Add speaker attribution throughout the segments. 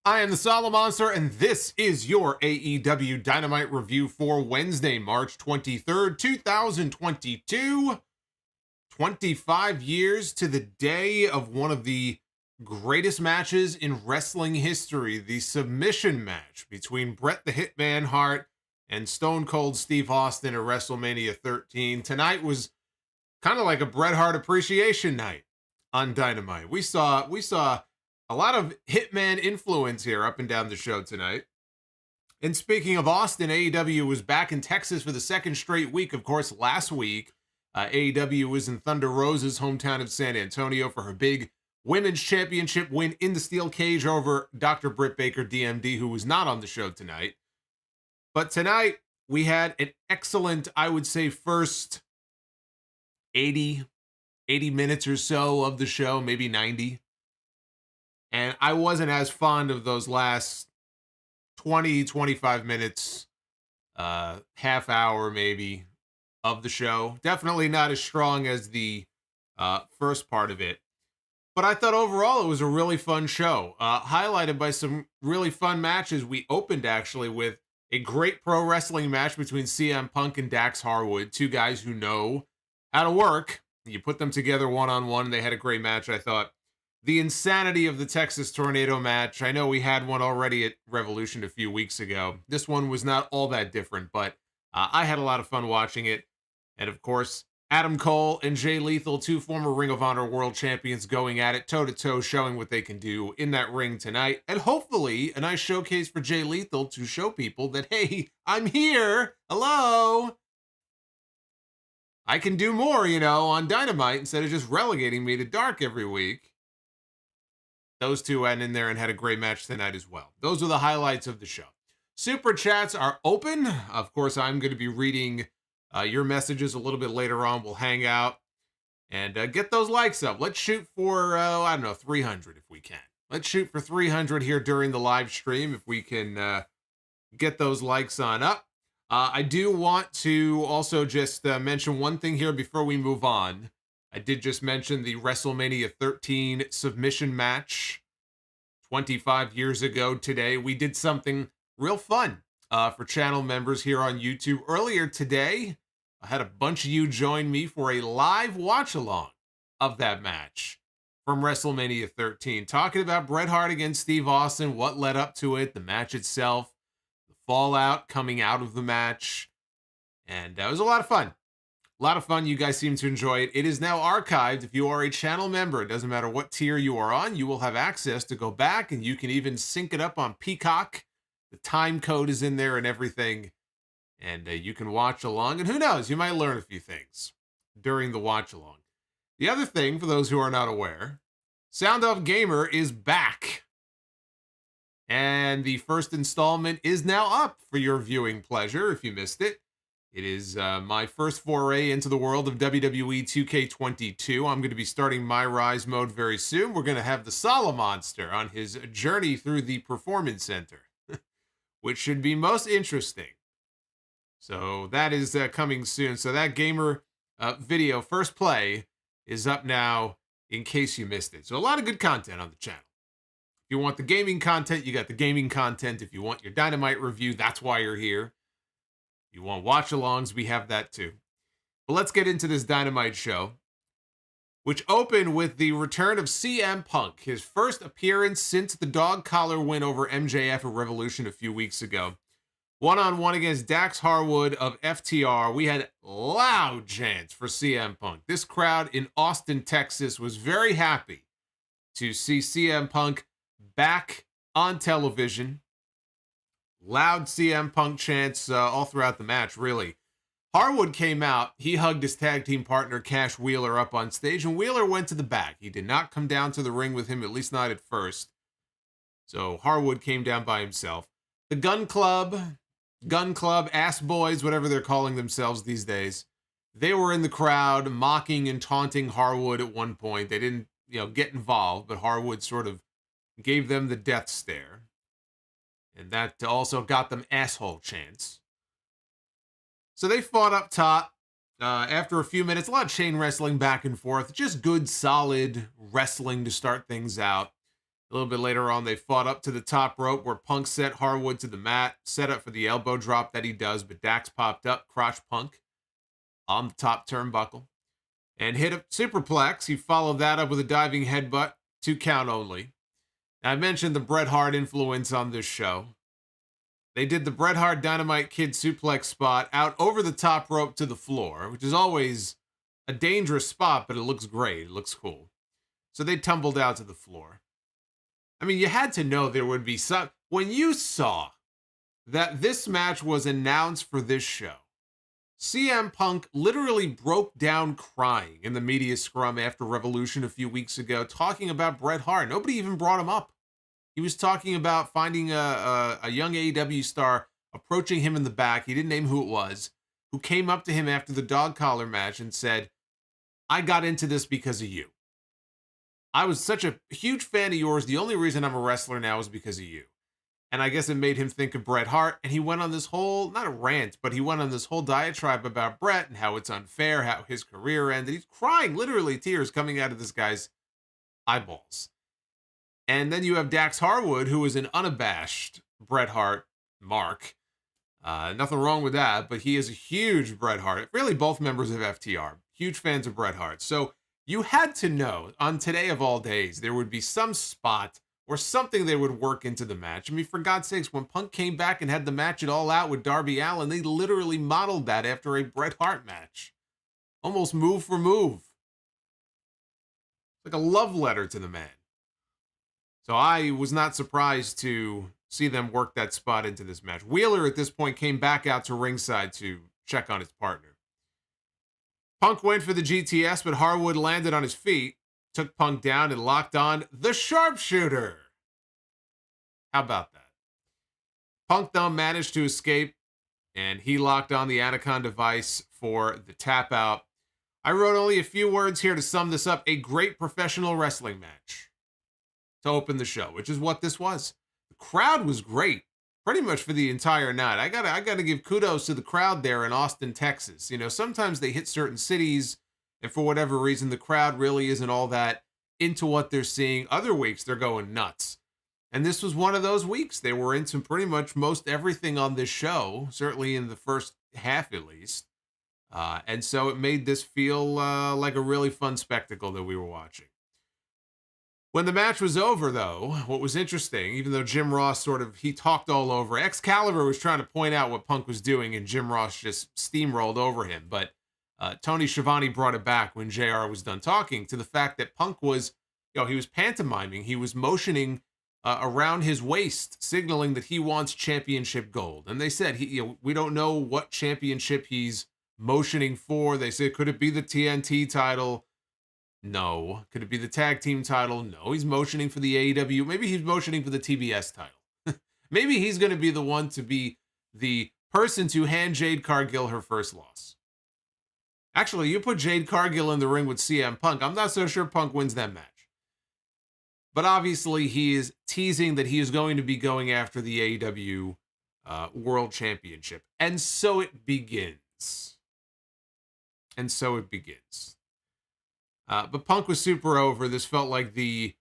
Speaker 1: I am the Solomonster, and this is your AEW Dynamite review for Wednesday, March 23rd, 2022. 25 years to the day of one of the greatest matches in wrestling history, the submission match between Bret the Hitman Hart and Stone Cold Steve Austin at WrestleMania 13. Tonight was kind of like a Bret Hart appreciation night on Dynamite. We saw a lot of Hitman influence here up and down the show tonight. And speaking of Austin, AEW was back in Texas for the second straight week. Of course, last week, AEW was in Thunder Rosa's hometown of San Antonio for her big women's championship win in the steel cage over Dr. Britt Baker, DMD, who was not on the show tonight. But tonight, we had an excellent, I would say, first 80 minutes or so of the show, maybe 90. And I wasn't as fond of those last 20, 25 minutes, half hour maybe, of the show. Definitely not as strong as the first part of it. But I thought overall it was a really fun show, highlighted by some really fun matches. We opened actually with a great pro wrestling match between CM Punk and Dax Harwood, two guys who know how to work. You put them together one-on-one, and they had a great match, I thought. The insanity of the Texas Tornado match. I know we had one already at Revolution a few weeks ago. This one was not all that different, but I had a lot of fun watching it. And of course, Adam Cole and Jay Lethal, two former Ring of Honor world champions, going at it toe-to-toe, showing what they can do in that ring tonight. And hopefully, a nice showcase for Jay Lethal to show people that, hey, I'm here. Hello. I can do more, on Dynamite instead of just relegating me to Dark every week. Those two went in there and had a great match tonight as well. Those are the highlights of the show. Super chats are open. Of course, I'm going to be reading your messages a little bit later on. We'll hang out and get those likes up. Let's shoot for, 300 if we can. Let's shoot for 300 here during the live stream if we can get those likes on up. I do want to also just mention one thing here before we move on. I did just mention the WrestleMania 13 submission match 25 years ago today. We did something real fun for channel members here on YouTube. Earlier today, I had a bunch of you join me for a live watch-along of that match from WrestleMania 13, talking about Bret Hart against Steve Austin, what led up to it, the match itself, the fallout coming out of the match, and it was a lot of fun. A lot of fun. You guys seem to enjoy it. It is now archived. If you are a channel member, it doesn't matter what tier you are on, you will have access to go back, and you can even sync it up on Peacock. The time code is in there and everything, and you can watch along. And who knows, you might learn a few things during the watch along. The other thing, for those who are not aware, Sound Off Gamer is back. And the first installment is now up for your viewing pleasure if you missed it. It is my first foray into the world of WWE 2K22. I'm going to be starting my Rise mode very soon. We're going to have the Solomonster on his journey through the Performance Center, which should be most interesting. So that is coming soon. So that gamer video, first play, is up now in case you missed it. So a lot of good content on the channel. If you want the gaming content, you got the gaming content. If you want your Dynamite review, that's why you're here. You want watch-alongs, we have that too. But let's get into this Dynamite show, which opened with the return of CM Punk, his first appearance since the dog collar win over MJF at Revolution a few weeks ago. One-on-one against Dax Harwood of FTR. We had loud chants for CM Punk. This crowd in Austin, Texas was very happy to see CM Punk back on television. Loud CM Punk chants all throughout the match, really. Harwood came out. He hugged his tag team partner, Cash Wheeler, up on stage, and Wheeler went to the back. He did not come down to the ring with him, at least not at first. So Harwood came down by himself. The Gun Club, Ass Boys, whatever they're calling themselves these days, they were in the crowd mocking and taunting Harwood at one point. They didn't, get involved, but Harwood sort of gave them the death stare. And that also got them asshole chants. So they fought up top. After a few minutes, a lot of chain wrestling back and forth. Just good, solid wrestling to start things out. A little bit later on, they fought up to the top rope where Punk set Harwood to the mat, set up for the elbow drop that he does, but Dax popped up, crotch Punk on the top turnbuckle, and hit a superplex. He followed that up with a diving headbutt, 2 count only. Now, I mentioned the Bret Hart influence on this show. They did the Bret Hart Dynamite Kid suplex spot out over the top rope to the floor, which is always a dangerous spot, but it looks great. It looks cool. So they tumbled out to the floor. I mean, you had to know there would be some... When you saw that this match was announced for this show, CM Punk literally broke down crying in the media scrum after Revolution a few weeks ago, talking about Bret Hart. Nobody even brought him up. He was talking about finding a young AEW star, approaching him in the back. He didn't name who it was, who came up to him after the dog collar match and said, "I got into this because of you. I was such a huge fan of yours. The only reason I'm a wrestler now is because of you." And I guess it made him think of Bret Hart. And he went on this whole, not a rant, but he went on this whole diatribe about Bret and how it's unfair, how his career ended. He's crying, literally tears coming out of this guy's eyeballs. And then you have Dax Harwood, who is an unabashed Bret Hart mark. Nothing wrong with that, but he is a huge Bret Hart. Really, both members of FTR. Huge fans of Bret Hart. So you had to know, on today of all days, there would be some spot or something they would work into the match. I mean, for God's sakes, when Punk came back and had the match it all out with Darby Allin, they literally modeled that after a Bret Hart match. Almost move for move. Like a love letter to the man. So I was not surprised to see them work that spot into this match. Wheeler at this point came back out to ringside to check on his partner. Punk went for the GTS, but Harwood landed on his feet, took Punk down, and locked on the sharpshooter. How about that? Punk, though, managed to escape, and he locked on the Anaconda Vice for the tap out. I wrote only a few words here to sum this up. A great professional wrestling match to open the show, which is what this was. The crowd was great pretty much for the entire night. I gotta give kudos to the crowd there in Austin, Texas. You know, sometimes they hit certain cities, and for whatever reason, the crowd really isn't all that into what they're seeing. Other weeks, they're going nuts. And this was one of those weeks. They were into pretty much most everything on this show, certainly in the first half at least. And so it made this feel like a really fun spectacle that we were watching. When the match was over, though, what was interesting, even though Jim Ross he talked all over, Excalibur was trying to point out what Punk was doing, and Jim Ross just steamrolled over him. But Tony Schiavone brought it back when JR was done talking to the fact that Punk was, he was pantomiming. He was motioning around his waist, signaling that he wants championship gold. And they said, we don't know what championship he's motioning for. They said, could it be the TNT title? No. Could it be the tag team title? No. He's motioning for the AEW. Maybe he's motioning for the TBS title. Maybe he's going to be the one to be the person to hand Jade Cargill her first loss. Actually, you put Jade Cargill in the ring with CM Punk, I'm not so sure Punk wins that match. But obviously, he is teasing that he is going to be going after the AEW World Championship. And so it begins. But Punk was super over. This felt like the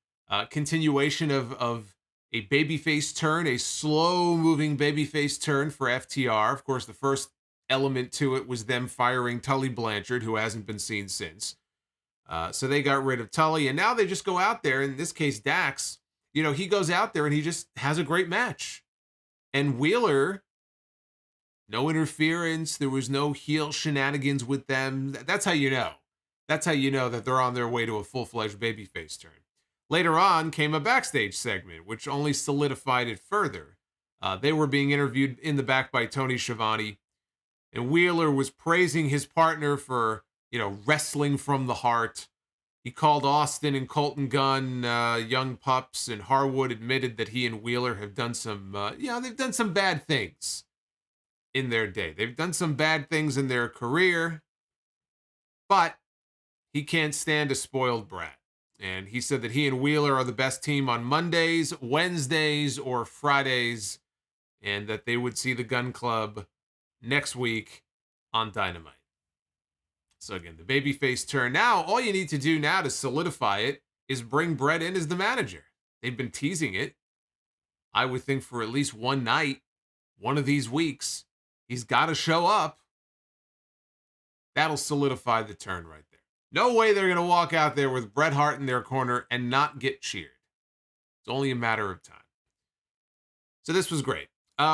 Speaker 1: continuation of a babyface turn, a slow-moving babyface turn for FTR. Of course, the first element to it was them firing Tully Blanchard, who hasn't been seen since. So they got rid of Tully, and now they just go out there. In this case, Dax, he goes out there and he just has a great match. And Wheeler, no interference. There was no heel shenanigans with them. That's how you know. That's how you know that they're on their way to a full-fledged babyface turn. Later on came a backstage segment, which only solidified it further. They were being interviewed in the back by Tony Schiavone, and Wheeler was praising his partner for, wrestling from the heart. He called Austin and Colton Gunn young pups, and Harwood admitted that he and Wheeler have done some, they've done some bad things in their day. They've done some bad things in their career, but he can't stand a spoiled brat. And he said that he and Wheeler are the best team on Mondays, Wednesdays, or Fridays, and that they would see the Gun Club next week on Dynamite. So again, the babyface turn. Now, all you need to do now to solidify it is bring Brett in as the manager. They've been teasing it. I would think for at least one night, one of these weeks, he's got to show up. That'll solidify the turn right there. No way they're going to walk out there with Bret Hart in their corner and not get cheered. It's only a matter of time. So this was great.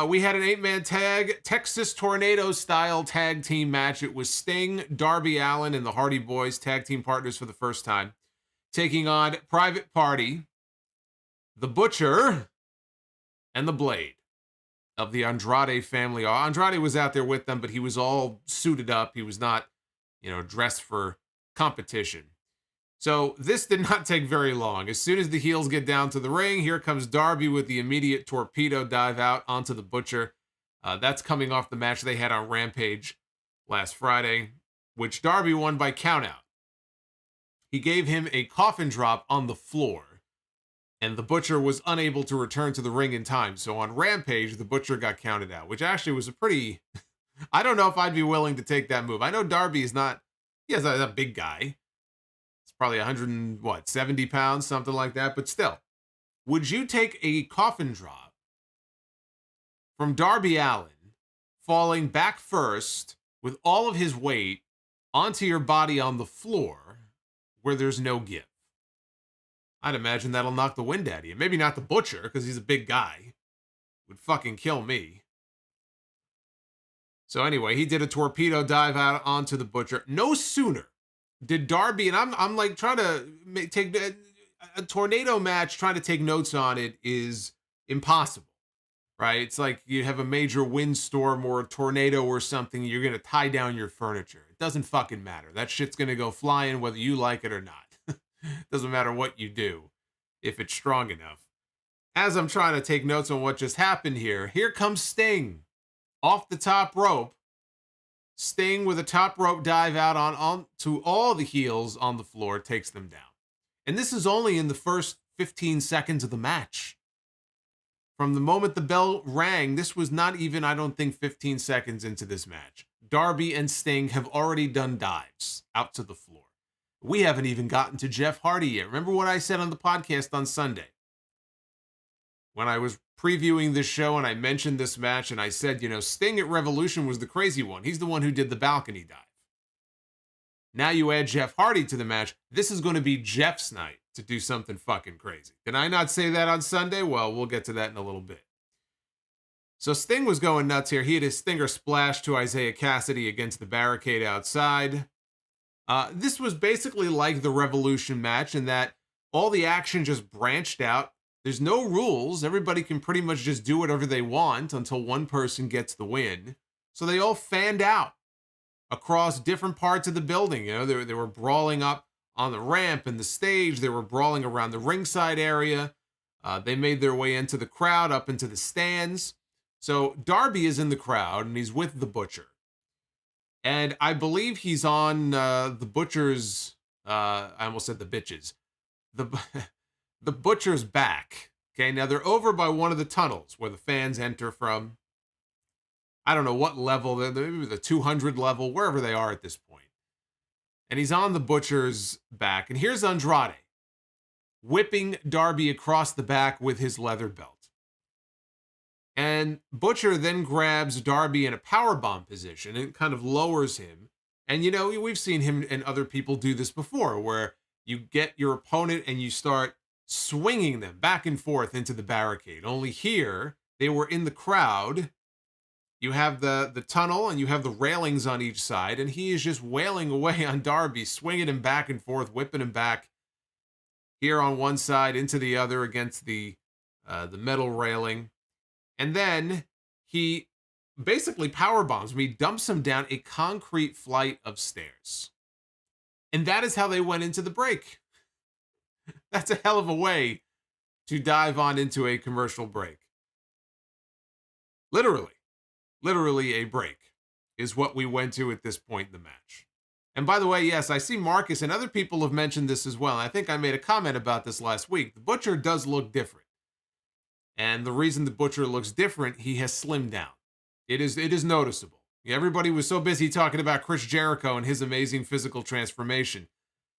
Speaker 1: We had an 8-man tag, Texas Tornado-style tag team match. It was Sting, Darby Allin, and the Hardy Boys, tag team partners for the first time, taking on Private Party, the Butcher, and the Blade of the Andrade family. Andrade was out there with them, but he was all suited up. He was not, dressed for competition. So this did not take very long. As soon as the heels get down to the ring, here comes Darby with the immediate torpedo dive out onto the Butcher. That's coming off the match they had on Rampage last Friday, which Darby won by countout. He gave him a coffin drop on the floor, and the Butcher was unable to return to the ring in time. So on Rampage, the Butcher got counted out, which actually was a pretty... I don't know if I'd be willing to take that move. I know Darby is not... He's a big guy. Probably 170 pounds, something like that. But still, would you take a coffin drop from Darby Allin falling back first with all of his weight onto your body on the floor where there's no give? I'd imagine that'll knock the wind out of you. Maybe not the Butcher, because he's a big guy. Would fucking kill me. So anyway, he did a torpedo dive out onto the Butcher. No sooner did Darby, and I'm like trying to take a tornado match, trying to take notes on it is impossible, right? It's like you have a major windstorm or a tornado or something, you're going to tie down your furniture. It doesn't fucking matter. That shit's going to go flying whether you like it or not. Doesn't matter what you do if it's strong enough. As I'm trying to take notes on what just happened here comes Sting off the top rope. Sting with a top rope dive out on to all the heels on the floor, takes them down. And this is only in the first 15 seconds of the match. From the moment the bell rang, this was not even, I don't think, 15 seconds into this match. Darby and Sting have already done dives out to the floor. We haven't even gotten to Jeff Hardy yet. Remember what I said on the podcast on Sunday? When I was previewing this show and I mentioned this match and I said, Sting at Revolution was the crazy one. He's the one who did the balcony dive. Now you add Jeff Hardy to the match. This is going to be Jeff's night to do something fucking crazy. Did I not say that on Sunday? Well, we'll get to that in a little bit. So Sting was going nuts here. He had his Stinger splash to Isaiah Cassidy against the barricade outside. This was basically like the Revolution match in that all the action just branched out. There's no rules. Everybody can pretty much just do whatever they want until one person gets the win. So they all fanned out across different parts of the building. They were brawling up on the ramp and the stage. They were brawling around the ringside area. They made their way into the crowd, up into the stands. So Darby is in the crowd and he's with the Butcher. And I believe he's on the Butcher's, I almost said the bitches. The Butcher's back. Okay, now they're over by one of the tunnels where the fans enter from. I don't know what level, maybe the 200 level, wherever they are at this point. And he's on the Butcher's back. And here's Andrade whipping Darby across the back with his leather belt. And Butcher then grabs Darby in a powerbomb position and kind of lowers him. And, we've seen him and other people do this before, where you get your opponent and you start swinging them back and forth into the barricade. Only here, they were in the crowd. You have the tunnel and you have the railings on each side, and he is just wailing away on Darby, swinging him back and forth, whipping him back here on one side into the other against the metal railing. And then he basically powerbombs him. He dumps him down a concrete flight of stairs. And that is how they went into the break. That's a hell of a way to dive on into a commercial break. Literally a break is what we went to at this point in the match. And by the way, yes, I see Marcus and other people have mentioned this as well. I think I made a comment about this last week. The Butcher does look different. And the reason the Butcher looks different, he has slimmed down. It is noticeable. Everybody was so busy talking about Chris Jericho and his amazing physical transformation.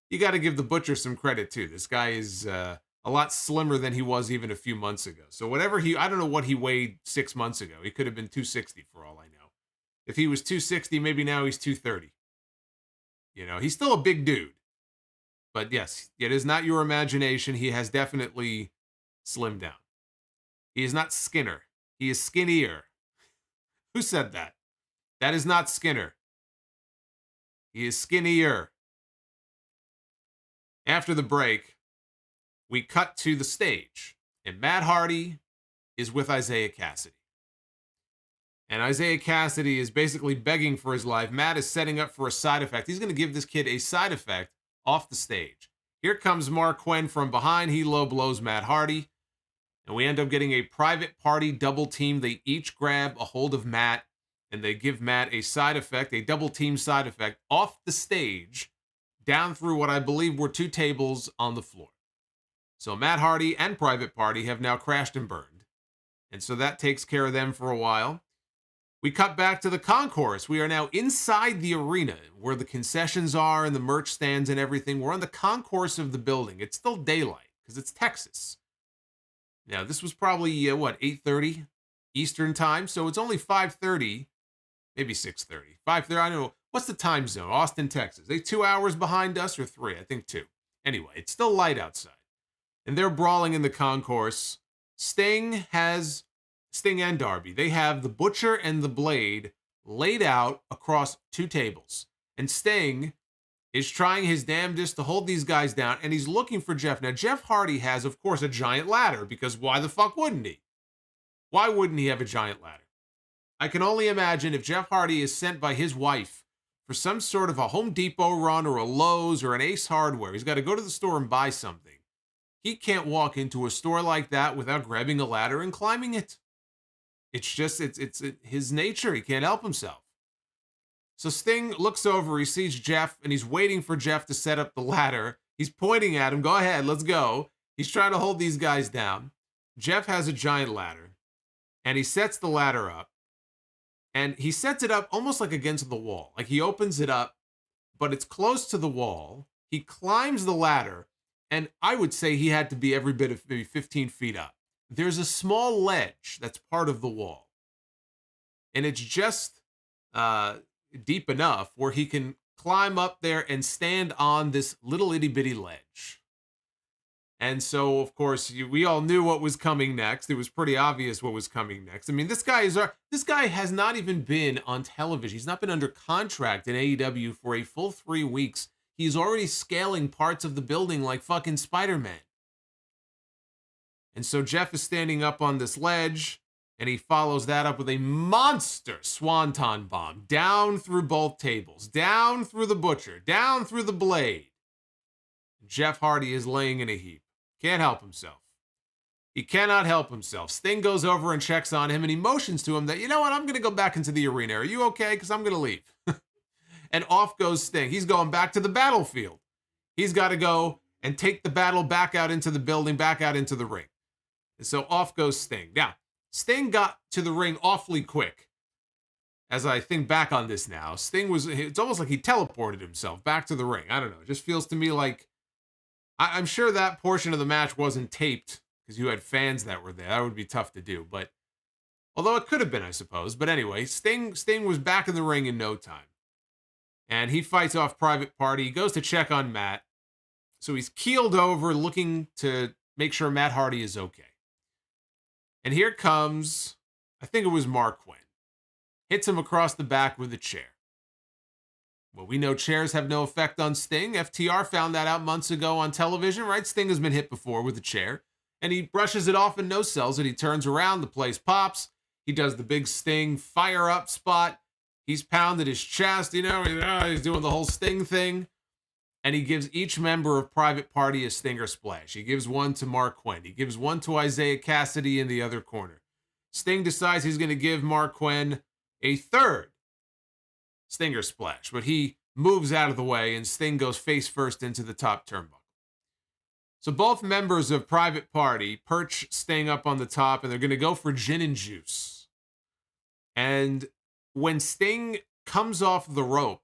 Speaker 1: You got to give the Butcher some credit too. This guy is a a lot slimmer than he was even a few months ago. So whatever I don't know what he weighed 6 months ago. He could have been 260 for all I know. If he was 260, maybe now he's 230. He's still a big dude. But yes, it is not your imagination. He has definitely slimmed down. He is not Skinner. He is skinnier. Who said that? That is not Skinner. He is skinnier. After the break, we cut to the stage, and Matt Hardy is with Isaiah Cassidy. And Isaiah Cassidy is basically begging for his life. Matt is setting up for a side effect. He's going to give this kid a side effect off the stage. Here comes Mark Quinn from behind. He low blows Matt Hardy. And we end up getting a private party double team. They each grab a hold of Matt, and they give Matt a side effect, a double team side effect, off the stage, down through what I believe were 2 tables on the floor. So Matt Hardy and Private Party have now crashed and burned. And so that takes care of them for a while. We cut back to the concourse. We are now inside the arena where the concessions are and the merch stands and everything. We're on the concourse of the building. It's still daylight because it's Texas. Now, this was probably, 8:30 Eastern time. So it's only 5:30, maybe 6:30. 5:30, I don't know. What's the time zone? Austin, Texas. They 2 hours behind us or 3? I think 2. Anyway, it's still light outside. And they're brawling in the concourse. Sting and Darby. They have the Butcher and the Blade laid out across 2 tables. And Sting is trying his damnedest to hold these guys down, and he's looking for Jeff. Now, Jeff Hardy has, of course, a giant ladder, because why the fuck wouldn't he? Why wouldn't he have a giant ladder? I can only imagine if Jeff Hardy is sent by his wife for some sort of a Home Depot run or a Lowe's or an Ace Hardware. He's got to go to the store and buy something. He can't walk into a store like that without grabbing a ladder and climbing it. It's just, it's his nature. He can't help himself. So Sting looks over, he sees Jeff, and he's waiting for Jeff to set up the ladder. He's pointing at him, go ahead, let's go. He's trying to hold these guys down. Jeff has a giant ladder, and he sets the ladder up, and he sets it up almost like against the wall. Like he opens it up, but it's close to the wall. He climbs the ladder, and I would say he had to be every bit of maybe 15 feet up. There's a small ledge that's part of the wall, and it's just deep enough where he can climb up there and stand on this little itty bitty ledge. And so, of course, we all knew what was coming next. It was pretty obvious what was coming next. I mean, this guy has not even been on television. He's not been under contract in AEW for a full 3 weeks. He's already scaling parts of the building like fucking Spider-Man. And so Jeff is standing up on this ledge, and he follows that up with a monster swanton bomb down through both tables, down through the Butcher, down through the Blade. Jeff Hardy is laying in a heap. Can't help himself. He cannot help himself. Sting goes over and checks on him, and he motions to him that, you know what, I'm going to go back into the arena. Are you okay? Because I'm going to leave. And off goes Sting. He's going back to the battlefield. He's got to go and take the battle back out into the building, back out into the ring. And so off goes Sting. Now, Sting got to the ring awfully quick. As I think back on this now, it's almost like he teleported himself back to the ring. I don't know. It just feels to me like, I'm sure that portion of the match wasn't taped because you had fans that were there. That would be tough to do. But although it could have been, I suppose. But anyway, Sting was back in the ring in no time. And he fights off Private Party. He goes to check on Matt. So he's keeled over looking to make sure Matt Hardy is okay. And here comes, I think it was Mark Quinn. Hits him across the back with a chair. Well, we know chairs have no effect on Sting. FTR found that out months ago on television, right? Sting has been hit before with a chair. And he brushes it off and no-sells it. He turns around, the place pops. He does the big Sting fire-up spot. He's pounded his chest, he's doing the whole Sting thing. And he gives each member of Private Party a Stinger Splash. He gives one to Mark Quinn. He gives one to Isaiah Cassidy in the other corner. Sting decides he's going to give Mark Quinn a third Stinger Splash, but he moves out of the way, and Sting goes face first into the top turnbuckle. So both members of Private Party perch Sting up on the top, and they're going to go for gin and juice. And when Sting comes off the rope,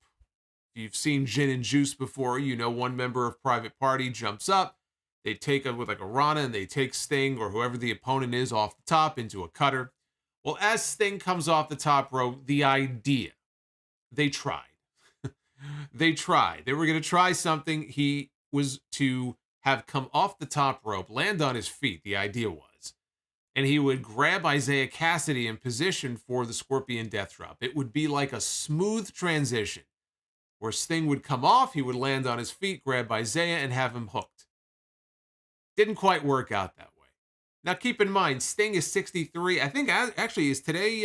Speaker 1: if you've seen gin and juice before, you know one member of Private Party jumps up, They take it with like a Rana, and they take Sting or whoever the opponent is off the top into a cutter. Well, as Sting comes off the top rope, the idea, they tried. They tried. They were going to try something. He was to have come off the top rope, land on his feet, the idea was, and he would grab Isaiah Cassidy in position for the Scorpion Death Drop. It would be like a smooth transition where Sting would come off, he would land on his feet, grab Isaiah, and have him hooked. Didn't quite work out that way. Now, keep in mind, Sting is 63. I think actually is today,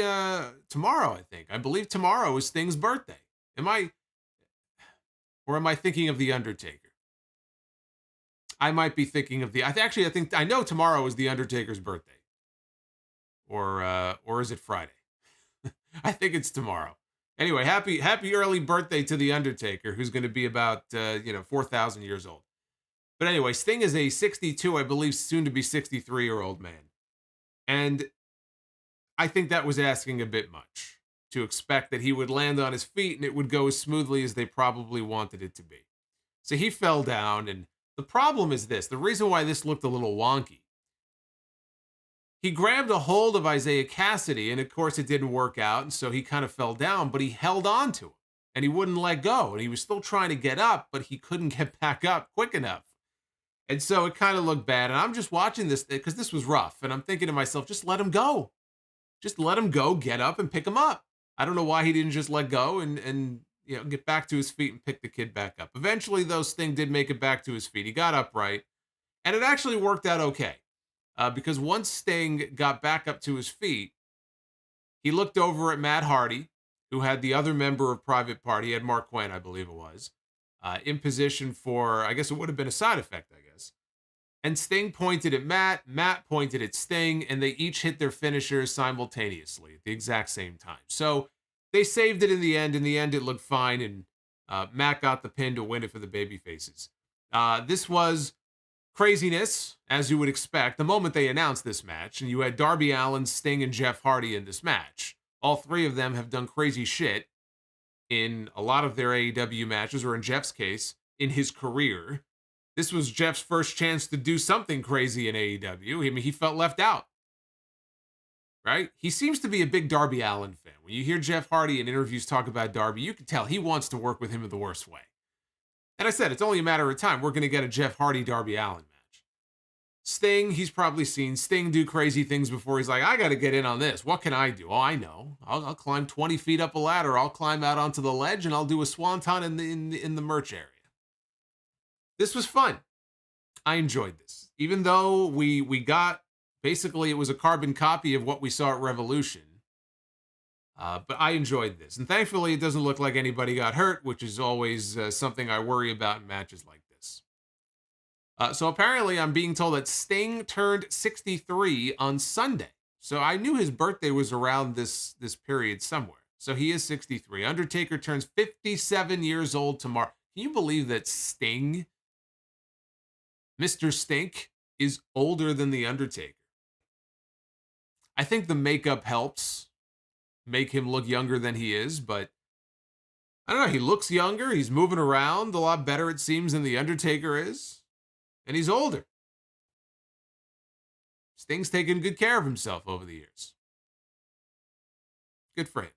Speaker 1: tomorrow, I think. I believe tomorrow is Sting's birthday. Am I thinking of The Undertaker? I might be thinking of I know tomorrow is The Undertaker's birthday. Or is it Friday? I think it's tomorrow. Anyway, happy early birthday to The Undertaker, who's going to be about 4,000 years old. But anyway, Sting is a 62, I believe, soon to be 63-year-old man. And I think that was asking a bit much to expect that he would land on his feet and it would go as smoothly as they probably wanted it to be. So he fell down, and the problem is this. The reason why this looked a little wonky. He grabbed a hold of Isaiah Cassidy, and of course it didn't work out, and so he kind of fell down, but he held on to him, and he wouldn't let go, and he was still trying to get up, but he couldn't get back up quick enough. And so it kind of looked bad, and I'm just watching this because this was rough, and I'm thinking to myself, just let him go. Just let him go, get up, and pick him up. I don't know why he didn't just let go and get back to his feet and pick the kid back up. Eventually, though, Sting did make it back to his feet. He got upright, and it actually worked out okay. Because once Sting got back up to his feet, he looked over at Matt Hardy, who had the other member of Private Party, he had Mark Quinn, I believe it was, in position for, I guess it would have been a side effect, I guess. And Sting pointed at Matt, Matt pointed at Sting, and they each hit their finishers simultaneously at the exact same time. So they saved it in the end. In the end, it looked fine, and Matt got the pin to win it for the babyfaces. This was craziness, as you would expect, the moment they announced this match, and you had Darby Allin, Sting, and Jeff Hardy in this match. All three of them have done crazy shit in a lot of their AEW matches, or in Jeff's case, in his career. This was Jeff's first chance to do something crazy in AEW. I mean, he felt left out, right? He seems to be a big Darby Allin fan. When you hear Jeff Hardy in interviews talk about Darby, you can tell he wants to work with him in the worst way. And I said, it's only a matter of time. We're going to get a Jeff Hardy-Darby Allin match. Sting, he's probably seen Sting do crazy things before. He's like, I got to get in on this. What can I do? Oh, I know. I'll climb 20 feet up a ladder. I'll climb out onto the ledge, and I'll do a swanton in the merch area. This was fun. I enjoyed this. Even though we got, basically, it was a carbon copy of what we saw at Revolution. But I enjoyed this. And thankfully, it doesn't look like anybody got hurt, which is always something I worry about in matches like this. So apparently, I'm being told that Sting turned 63 on Sunday. So I knew his birthday was around this period somewhere. So he is 63. Undertaker turns 57 years old tomorrow. Can you believe that Sting, Mr. Stink, is older than The Undertaker? I think the makeup helps make him look younger than he is, but I don't know, he looks younger, he's moving around a lot better, it seems, than The Undertaker is, and he's older. Sting's taken good care of himself over the years. Good for him.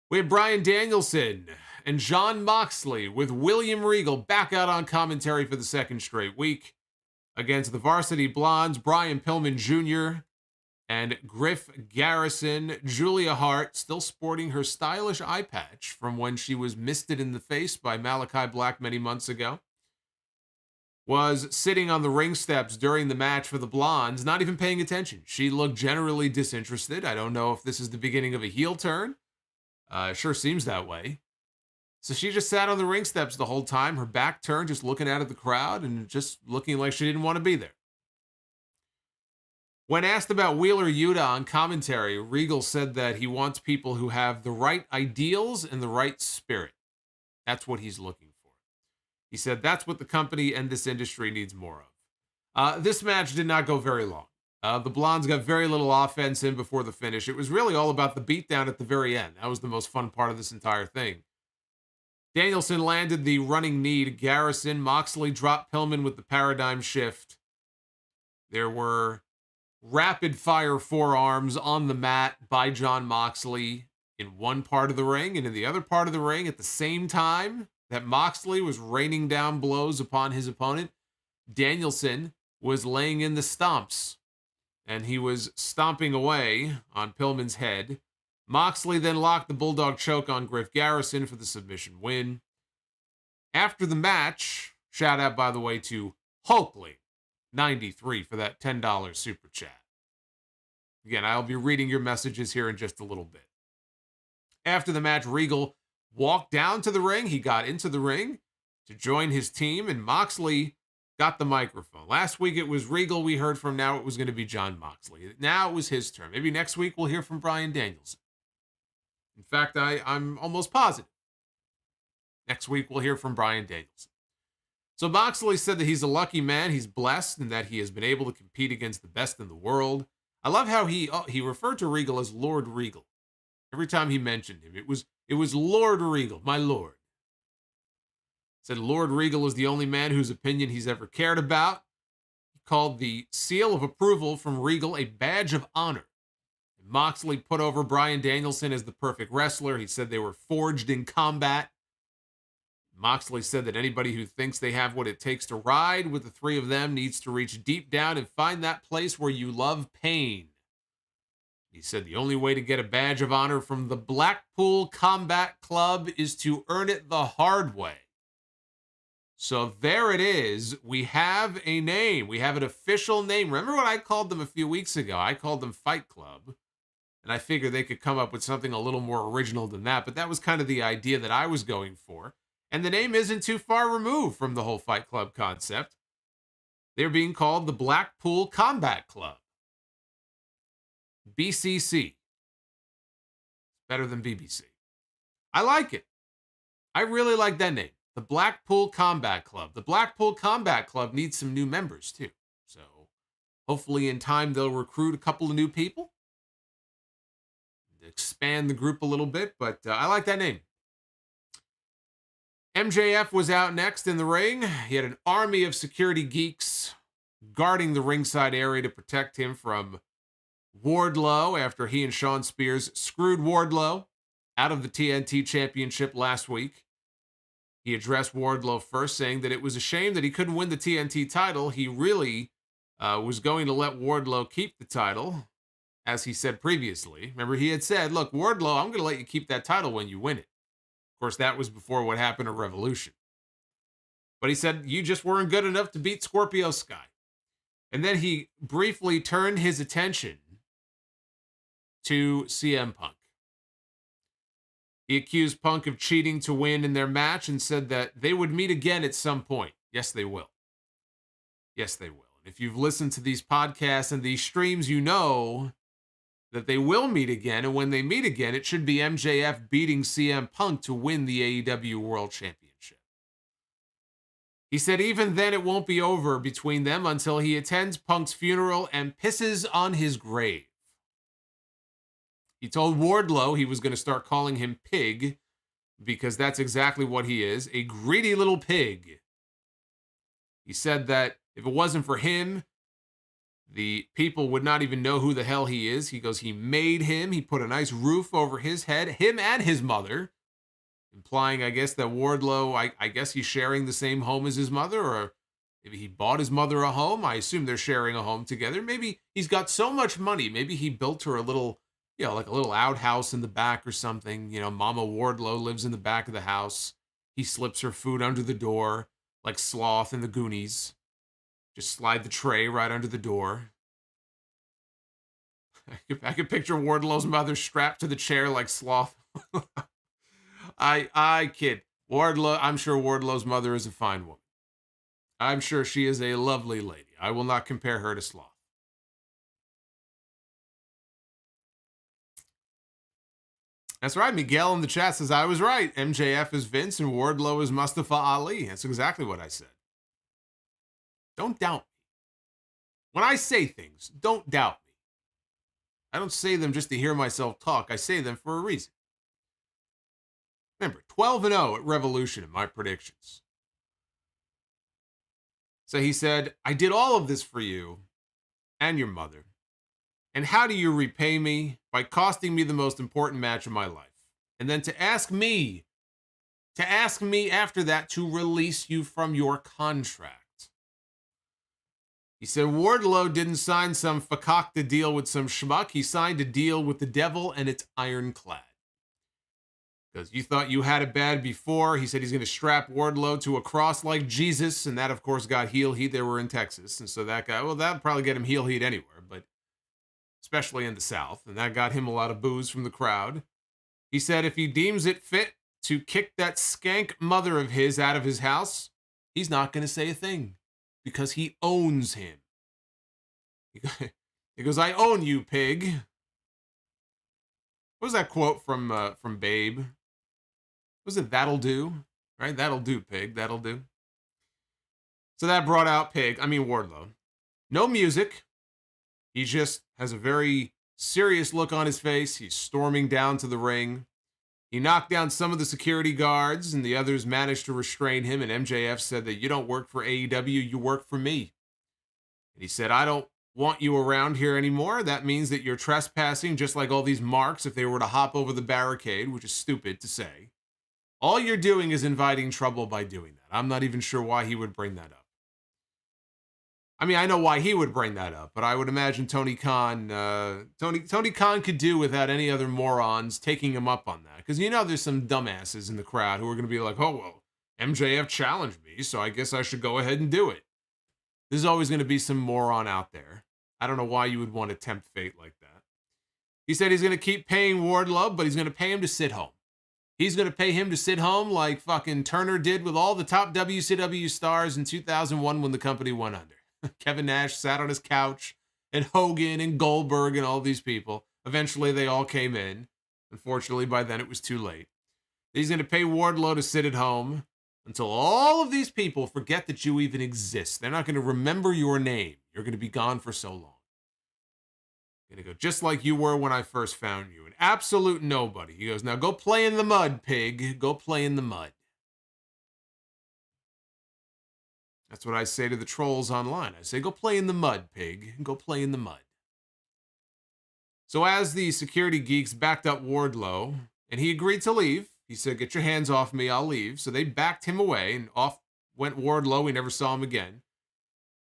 Speaker 1: We have Bryan Danielson and Jon Moxley with William Regal back out on commentary for the second straight week against the Varsity Blondes, Brian Pillman Jr., and Griff Garrison. Julia Hart, still sporting her stylish eye patch from when she was misted in the face by Malachi Black many months ago, was sitting on the ring steps during the match for the Blondes, not even paying attention. She looked generally disinterested. I don't know if this is the beginning of a heel turn. Sure seems that way. So she just sat on the ring steps the whole time, her back turned, just looking out at the crowd and just looking like she didn't want to be there. When asked about Wheeler Yuta on commentary, Regal said that he wants people who have the right ideals and the right spirit. That's what he's looking for. He said that's what the company and this industry needs more of. This match did not go very long. The Blondes got very little offense in before the finish. It was really all about the beatdown at the very end. That was the most fun part of this entire thing. Danielson landed the running knee to Garrison. Moxley dropped Pillman with the paradigm shift. There were rapid-fire forearms on the mat by Jon Moxley in one part of the ring, and in the other part of the ring at the same time that Moxley was raining down blows upon his opponent, Danielson was laying in the stomps, and he was stomping away on Pillman's head. Moxley then locked the Bulldog choke on Griff Garrison for the submission win. After the match, shout out, by the way, to Hulkling93 for that $10 super chat. Again, I'll be reading your messages here in just a little bit. After the match, Regal walked down to the ring. He got into the ring to join his team, and Moxley got the microphone. Last week it was Regal we heard from. Now it was going to be Jon Moxley. Now it was his turn. Maybe next week we'll hear from Bryan Danielson. In fact, I'm almost positive. Next week we'll hear from Bryan Danielson. So Moxley said that he's a lucky man, he's blessed, and that he has been able to compete against the best in the world. I love how he referred to Regal as Lord Regal. Every time he mentioned him, it was Lord Regal, my lord. Said Lord Regal is the only man whose opinion he's ever cared about. He called the seal of approval from Regal a badge of honor. And Moxley put over Bryan Danielson as the perfect wrestler. He said they were forged in combat. Moxley said that anybody who thinks they have what it takes to ride with the three of them needs to reach deep down and find that place where you love pain. He said the only way to get a badge of honor from the Blackpool Combat Club is to earn it the hard way. So there it is. We have a name. We have an official name. Remember what I called them a few weeks ago? I called them Fight Club. And I figured they could come up with something a little more original than that. But that was kind of the idea that I was going for. And the name isn't too far removed from the whole Fight Club concept. They're being called the Blackpool Combat Club. BCC. Better than BBC. I like it. I really like that name. The Blackpool Combat Club. The Blackpool Combat Club needs some new members, too. So hopefully in time they'll recruit a couple of new people. Expand the group a little bit, but I like that name. MJF was out next in the ring. He had an army of security geeks guarding the ringside area to protect him from Wardlow after he and Shawn Spears screwed Wardlow out of the TNT Championship last week. He addressed Wardlow first, saying that it was a shame that he couldn't win the TNT title. He really was going to let Wardlow keep the title, as he said previously. Remember, he had said, look, Wardlow, I'm going to let you keep that title when you win it. Of course, that was before what happened at Revolution. But he said, you just weren't good enough to beat Scorpio Sky. And then he briefly turned his attention to CM Punk. He accused Punk of cheating to win in their match and said that they would meet again at some point. Yes, they will. Yes, they will. And if you've listened to these podcasts and these streams, you know that they will meet again. And when they meet again, it should be MJF beating CM Punk to win the AEW World Championship. He said even then it won't be over between them until he attends Punk's funeral and pisses on his grave. He told Wardlow he was going to start calling him Pig because that's exactly what he is, a greedy little pig. He said that if it wasn't for him, the people would not even know who the hell he is. He goes, he made him. He put a nice roof over his head, him and his mother, implying, I guess, that Wardlow, I guess he's sharing the same home as his mother, or maybe he bought his mother a home. I assume they're sharing a home together. Maybe he's got so much money. Maybe he built her a little, like a little outhouse in the back or something. Mama Wardlow lives in the back of the house. He slips her food under the door, like Sloth in the Goonies. Just slide the tray right under the door. I could picture Wardlow's mother strapped to the chair like Sloth. I kid. Wardlow, I'm sure Wardlow's mother is a fine woman. I'm sure she is a lovely lady. I will not compare her to Sloth. That's right. Miguel in the chat says I was right. MJF is Vince and Wardlow is Mustafa Ali. That's exactly what I said. Don't doubt me. When I say things, don't doubt me. I don't say them just to hear myself talk. I say them for a reason. Remember, 12-0 at Revolution in my predictions. So he said, I did all of this for you and your mother. And how do you repay me? By costing me the most important match of my life. And then to ask me after that to release you from your contract. He said Wardlow didn't sign some fakakta deal with some schmuck. He signed a deal with the devil, and it's ironclad. Because you thought you had it bad before. He said he's going to strap Wardlow to a cross like Jesus, and that, of course, got heel heat. They were in Texas, and so that guy, well, that'd probably get him heel heat anywhere, but especially in the South, and that got him a lot of boos from the crowd. He said if he deems it fit to kick that skank mother of his out of his house, he's not going to say a thing because he owns him. He goes, I own you, pig. What was that quote from Babe? Was it that'll do? Right? That'll do, pig. That'll do. So that brought out Wardlow. No music. He just has a very serious look on his face. He's storming down to the ring. He knocked down some of the security guards, and the others managed to restrain him, and MJF said that you don't work for AEW, you work for me. And he said, I don't want you around here anymore. That means that you're trespassing, just like all these marks if they were to hop over the barricade, which is stupid to say. All you're doing is inviting trouble by doing that. I'm not even sure why he would bring that up. I mean, I know why he would bring that up, but I would imagine Tony Khan could do without any other morons taking him up on that. Because there's some dumbasses in the crowd who are going to be like, oh, well, MJF challenged me, so I guess I should go ahead and do it. There's always going to be some moron out there. I don't know why you would want to tempt fate like that. He said he's going to keep paying Wardlow, but he's going to pay him to sit home. He's going to pay him to sit home like fucking Turner did with all the top WCW stars in 2001 when the company went under. Kevin Nash sat on his couch, and Hogan and Goldberg and all these people. Eventually, they all came in. Unfortunately, by then it was too late. He's going to pay Wardlow to sit at home until all of these people forget that you even exist. They're not going to remember your name. You're going to be gone for so long. You're going to go just like you were when I first found you. An absolute nobody. He goes, now go play in the mud, pig. Go play in the mud. That's what I say to the trolls online. I say, go play in the mud, pig. Go play in the mud. So as the security geeks backed up Wardlow, and he agreed to leave, he said, get your hands off me, I'll leave. So they backed him away, and off went Wardlow. We never saw him again.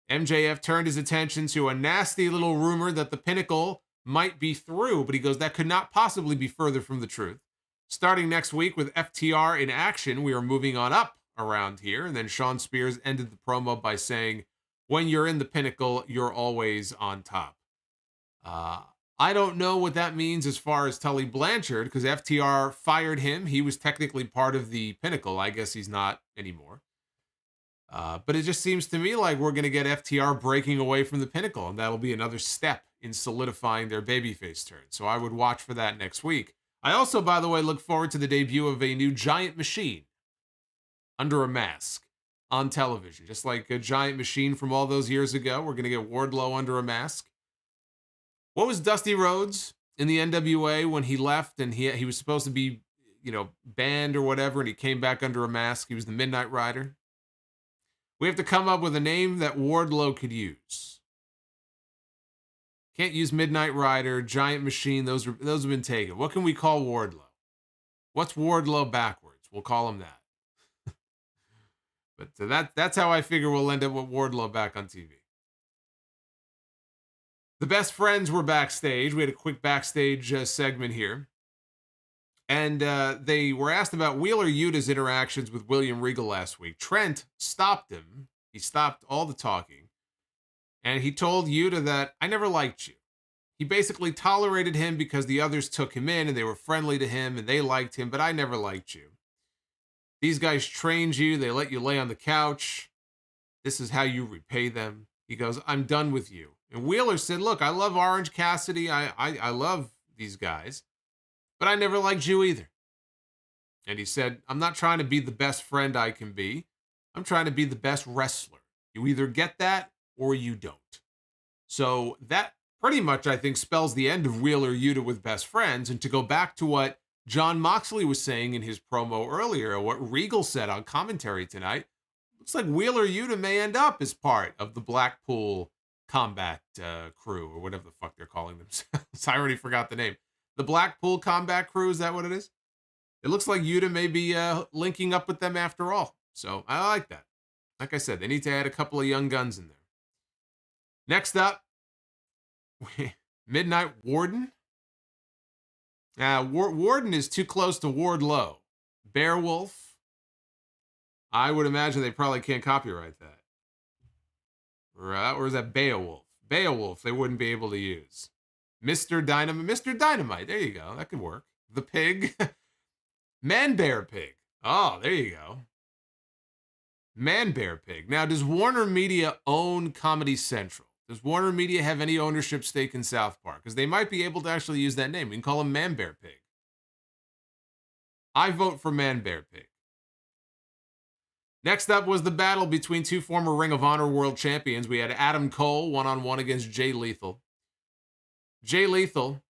Speaker 1: MJF turned his attention to a nasty little rumor that the Pinnacle might be through, but he goes, that could not possibly be further from the truth. Starting next week with FTR in action, we are moving on up around here. And then Sean Spears ended the promo by saying, when you're in the Pinnacle, you're always on top. I don't know what that means as far as Tully Blanchard, because FTR fired him. He was technically part of the Pinnacle. I guess he's not anymore. But it just seems to me like we're going to get FTR breaking away from the Pinnacle, and that'll be another step in solidifying their babyface turn. So I would watch for that next week. I also, by the way, look forward to the debut of a new Giant Machine under a mask on television. Just like a Giant Machine from all those years ago, we're going to get Wardlow under a mask. What was Dusty Rhodes in the NWA when he left and he was supposed to be, banned or whatever, and he came back under a mask? He was the Midnight Rider. We have to come up with a name that Wardlow could use. Can't use Midnight Rider, Giant Machine. Those have been taken. What can we call Wardlow? What's Wardlow backwards? We'll call him that. But that's how I figure we'll end up with Wardlow back on TV. The Best Friends were backstage. We had a quick backstage segment here. And they were asked about Wheeler Yuta's interactions with William Regal last week. Trent stopped him. He stopped all the talking. And he told Yuta that, I never liked you. He basically tolerated him because the others took him in and they were friendly to him and they liked him, but I never liked you. These guys trained you. They let you lay on the couch. This is how you repay them. He goes, I'm done with you. And Wheeler said, look, I love Orange Cassidy. I love these guys, but I never liked you either. And he said, I'm not trying to be the best friend I can be. I'm trying to be the best wrestler. You either get that or you don't. So that pretty much, I think, spells the end of Wheeler Yuta with Best Friends. And to go back to what John Moxley was saying in his promo earlier, what Regal said on commentary tonight, looks like Wheeler Yuta may end up as part of the Blackpool Combat Crew, or whatever the fuck they're calling themselves. I already forgot the name. The Blackpool Combat Crew, is that what it is? It looks like Yuta may be linking up with them after all. So I like that. Like I said, they need to add a couple of young guns in there. Next up, Midnight Warden. Warden is too close to Wardlow. Beowulf. I would imagine they probably can't copyright that. Right? Or is that Beowulf? Beowulf, they wouldn't be able to use. Mr. Dynamite. There you go. That could work. The Pig. Man Bear Pig. Oh, there you go. Man Bear Pig. Now, does Warner Media own Comedy Central? Does Warner Media have any ownership stake in South Park? Because they might be able to actually use that name. We can call him Man Bear Pig. I vote for Man Bear Pig. Next up was the battle between two former Ring of Honor World Champions. We had Adam Cole one-on-one against Jay Lethal. Jay Lethal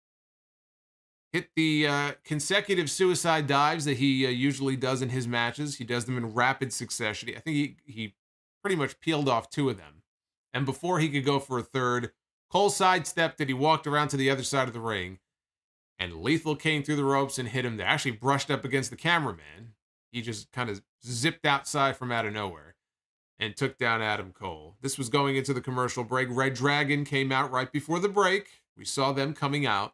Speaker 1: hit the consecutive suicide dives that he usually does in his matches. He does them in rapid succession. I think he pretty much peeled off two of them. And before he could go for a third, Cole sidestepped it. He walked around to the other side of the ring. And Lethal came through the ropes and hit him there. Actually brushed up against the cameraman. He just kind of zipped outside from out of nowhere and took down Adam Cole. This was going into the commercial break. Red Dragon came out right before the break. We saw them coming out.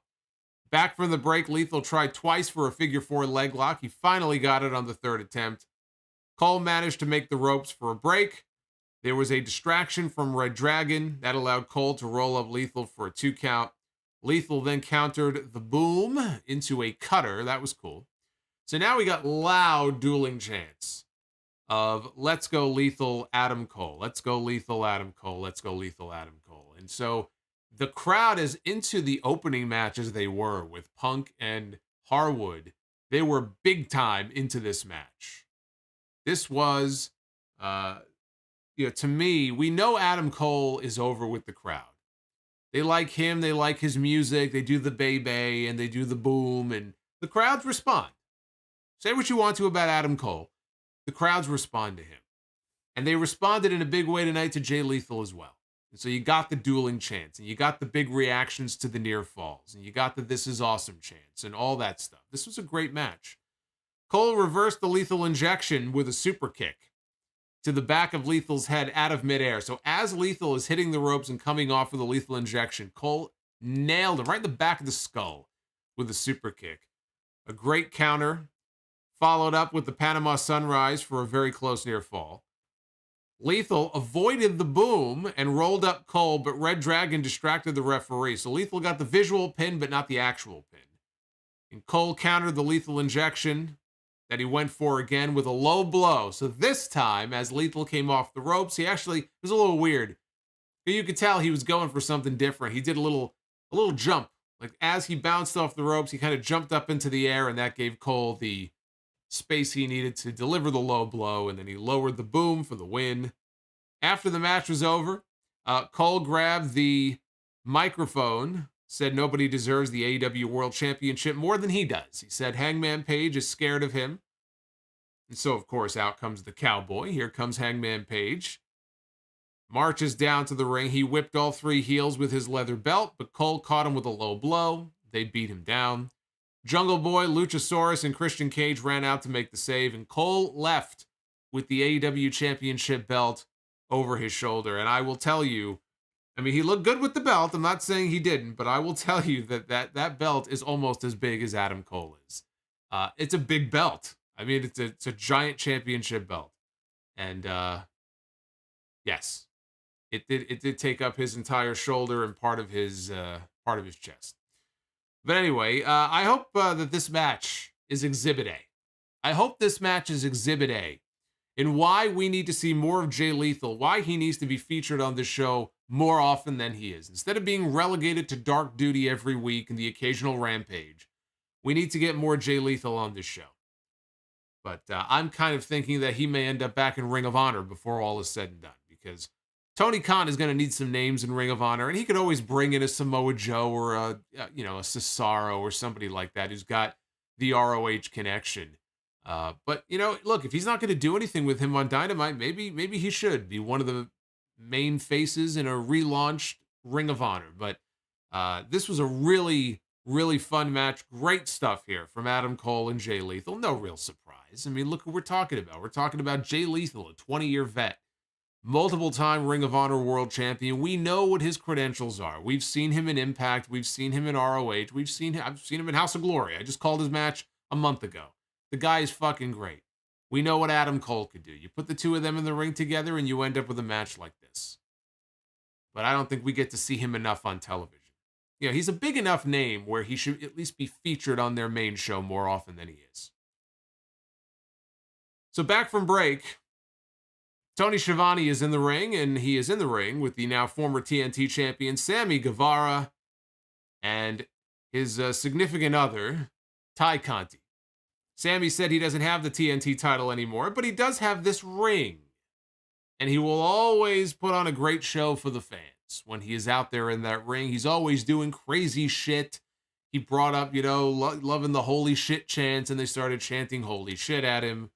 Speaker 1: Back from the break, Lethal tried twice for a figure four leg lock. He finally got it on the third attempt. Cole managed to make the ropes for a break. There was a distraction from Red Dragon. That allowed Cole to roll up Lethal for a 2 count. Lethal then countered the boom into a cutter. That was cool. So now we got loud dueling chants of let's go Lethal, Adam Cole. Let's go Lethal, Adam Cole. Let's go Lethal, Adam Cole. And so the crowd is into the opening match as they were with Punk and Harwood. They were big time into this match. This was, to me, we know Adam Cole is over with the crowd. They like him. They like his music. They do the bay and they do the boom, and the crowds respond. Say what you want to about Adam Cole. The crowds respond to him. And they responded in a big way tonight to Jay Lethal as well. And so you got the dueling chants, and you got the big reactions to the near falls, and you got the this is awesome chants, and all that stuff. This was a great match. Cole reversed the lethal injection with a super kick to the back of Lethal's head out of midair. So as Lethal is hitting the ropes and coming off with a lethal injection, Cole nailed him right in the back of the skull with a super kick. A great counter, followed up with the Panama Sunrise for a very close near fall. Lethal avoided the boom and rolled up Cole, but Red Dragon distracted the referee. So Lethal got the visual pin, but not the actual pin. And Cole countered the lethal injection that he went for again with a low blow. So this time, as Lethal came off the ropes, it was a little weird. You could tell he was going for something different. He did a little jump. Like as he bounced off the ropes, he kind of jumped up into the air, and that gave Cole the space he needed to deliver the low blow, and then he lowered the boom for the win. After the match was over, Cole grabbed the microphone, said nobody deserves the AEW World Championship more than he does. He said Hangman Page is scared of him. And so, of course, out comes the cowboy. Here comes Hangman Page. Marches down to the ring. He whipped all three heels with his leather belt, but Cole caught him with a low blow. They beat him down. Jungle Boy, Luchasaurus, and Christian Cage ran out to make the save, and Cole left with the AEW Championship belt over his shoulder. And I will tell you, he looked good with the belt. I'm not saying he didn't, but I will tell you that belt is almost as big as Adam Cole is. It's a big belt. It's a giant championship belt. And yes, it did take up his entire shoulder and part of his chest. But anyway, I hope that this match is Exhibit A. I hope this match is Exhibit A in why we need to see more of Jay Lethal, why he needs to be featured on this show more often than he is. Instead of being relegated to dark duty every week and the occasional Rampage, we need to get more Jay Lethal on this show. But I'm kind of thinking that he may end up back in Ring of Honor before all is said and done, because Tony Khan is going to need some names in Ring of Honor, and he could always bring in a Samoa Joe or a Cesaro or somebody like that who's got the ROH connection. But, look, if he's not going to do anything with him on Dynamite, maybe he should be one of the main faces in a relaunched Ring of Honor. But this was a really, really fun match. Great stuff here from Adam Cole and Jay Lethal. No real surprise. I mean, look who we're talking about. We're talking about Jay Lethal, a 20-year vet, multiple-time Ring of Honor world champion. We know what his credentials are. We've seen him in Impact. We've seen him in ROH. I've seen him in House of Glory. I just called his match a month ago. The guy is fucking great. We know what Adam Cole could do. You put the two of them in the ring together and you end up with a match like this. But I don't think we get to see him enough on television. He's a big enough name where he should at least be featured on their main show more often than he is. So back from break, Tony Schiavone is in the ring, and he is in the ring with the now former TNT champion Sammy Guevara and his significant other, Ty Conti. Sammy said he doesn't have the TNT title anymore, but he does have this ring. And he will always put on a great show for the fans. When he is out there in that ring, he's always doing crazy shit. He brought up, loving the holy shit chants, and they started chanting holy shit at him.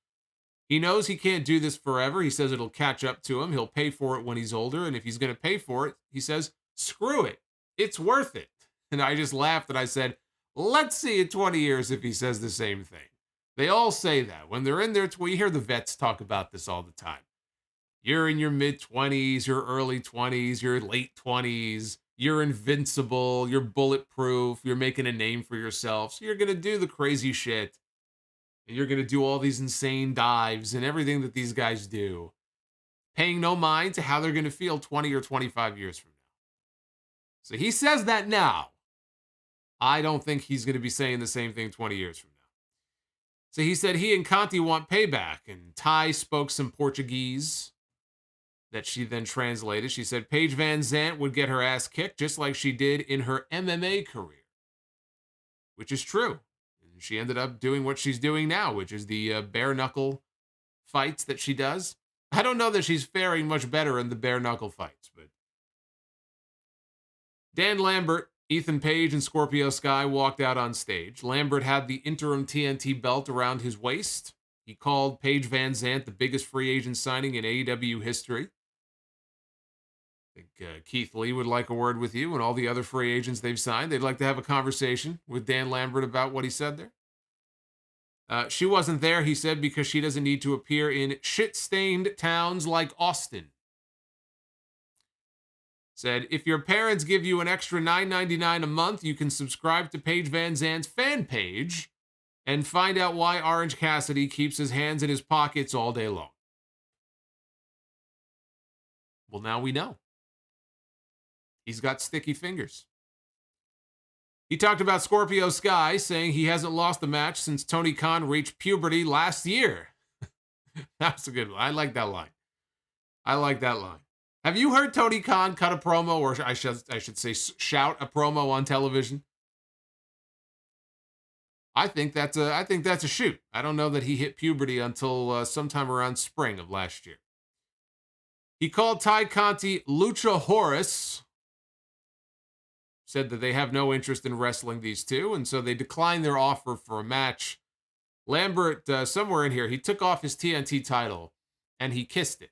Speaker 1: He knows he can't do this forever. He says it'll catch up to him. He'll pay for it when he's older. And if he's going to pay for it, he says, screw it. It's worth it. And I just laughed and I said, let's see in 20 years if he says the same thing. They all say that. When they're in their, you hear the vets talk about this all the time. You're in your mid-20s, your early 20s, your late 20s. You're invincible. You're bulletproof. You're making a name for yourself. So you're going to do the crazy shit. And you're going to do all these insane dives and everything that these guys do, paying no mind to how they're going to feel 20 or 25 years from now. So he says that now. I don't think he's going to be saying the same thing 20 years from now. So he said he and Conti want payback, and Ty spoke some Portuguese that she then translated. She said Paige Van Zant would get her ass kicked just like she did in her MMA career, which is true. And she ended up doing what she's doing now, which is the bare knuckle fights that she does. I don't know that she's faring much better in the bare knuckle fights, but Dan Lambert, Ethan Page, and Scorpio Sky walked out on stage. Lambert had the interim TNT belt around his waist. He called Paige Van Zant the biggest free agent signing in AEW history. I think Keith Lee would like a word with you and all the other free agents they've signed. They'd like to have a conversation with Dan Lambert about what he said there. She wasn't there, he said, because she doesn't need to appear in shit-stained towns like Austin. Said, if your parents give you an extra $9.99 a month, you can subscribe to Paige Van Zant's fan page and find out why Orange Cassidy keeps his hands in his pockets all day long. Well, now we know. He's got sticky fingers. He talked about Scorpio Sky, saying he hasn't lost a match since Tony Khan reached puberty last year. That's a good one. I like that line. Have you heard Tony Khan cut a promo, or I should say shout a promo on television? I think that's a shoot. I don't know that he hit puberty until sometime around spring of last year. He called Ty Conti Lucha Horus. Said that they have no interest in wrestling these two, and so they declined their offer for a match. Lambert, somewhere in here, he took off his TNT title, and he kissed it.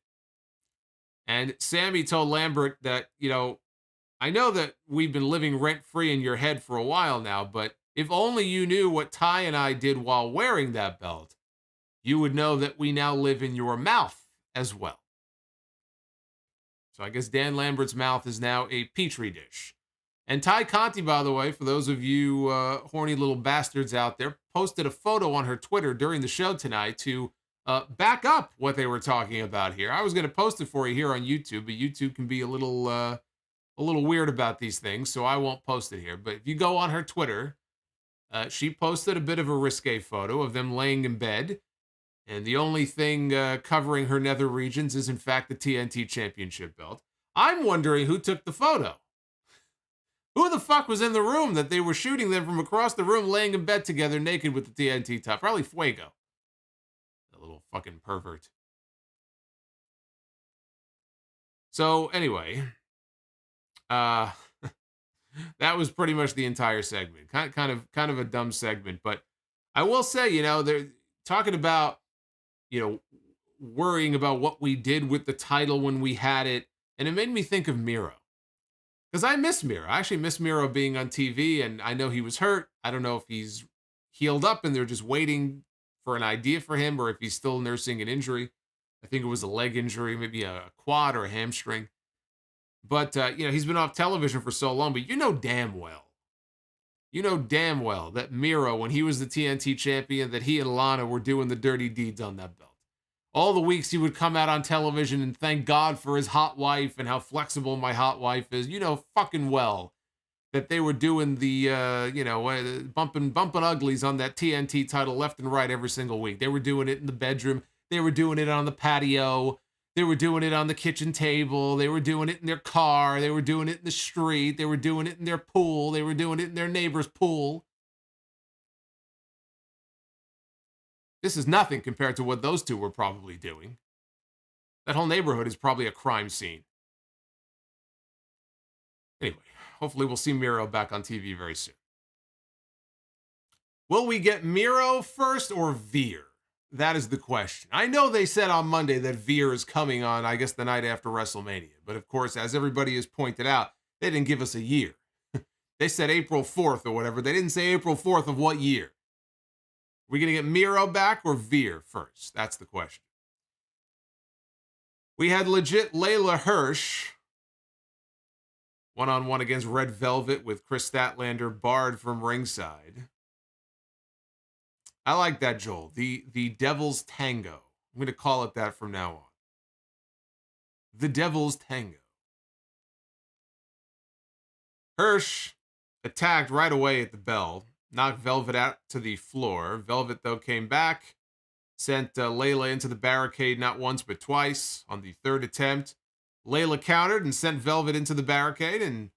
Speaker 1: And Sammy told Lambert that, I know that we've been living rent-free in your head for a while now, but if only you knew what Ty and I did while wearing that belt, you would know that we now live in your mouth as well. So I guess Dan Lambert's mouth is now a petri dish. And Ty Conti, by the way, for those of you horny little bastards out there, posted a photo on her Twitter during the show tonight to back up what they were talking about here. I was going to post it for you here on YouTube, but YouTube can be a little weird about these things, so I won't post it here. But if you go on her Twitter, she posted a bit of a risque photo of them laying in bed, and the only thing covering her nether regions is, in fact, the TNT Championship belt. I'm wondering who took the photo. Who the fuck was in the room that they were shooting them from across the room laying in bed together naked with the TNT top? Probably Fuego. A little fucking pervert. So anyway, that was pretty much the entire segment. Kind of a dumb segment, but I will say, they're talking about, worrying about what we did with the title when we had it. And it made me think of Miro. Because I miss Miro. I actually miss Miro being on TV, and I know he was hurt. I don't know if he's healed up and they're just waiting for an idea for him, or if he's still nursing an injury. I think it was a leg injury, maybe a quad or a hamstring. But, he's been off television for so long, but you know damn well that Miro, when he was the TNT champion, that he and Lana were doing the dirty deeds on that belt. All the weeks he would come out on television and thank God for his hot wife and how flexible my hot wife is. You know fucking well that they were doing the, bumping uglies on that TNT title left and right every single week. They were doing it in the bedroom. They were doing it on the patio. They were doing it on the kitchen table. They were doing it in their car. They were doing it in the street. They were doing it in their pool. They were doing it in their neighbor's pool. This is nothing compared to what those two were probably doing. That whole neighborhood is probably a crime scene. Anyway, hopefully we'll see Miro back on TV very soon. Will we get Miro first or Veer? That is the question. I know they said on Monday that Veer is coming on, I guess, the night after WrestleMania. But of course, as everybody has pointed out, they didn't give us a year. They said April 4th or whatever. They didn't say April 4th of what year. Are we going to get Miro back or Veer first? That's the question. We had legit Layla Hirsch one-on-one against Red Velvet with Chris Statlander barred from ringside. I like that, Joel. The Devil's Tango. I'm going to call it that from now on. The Devil's Tango. Hirsch attacked right away at the bell, knocked Velvet out to the floor. Velvet, though, came back, sent Layla into the barricade not once but twice. On the third attempt, Layla countered and sent Velvet into the barricade, and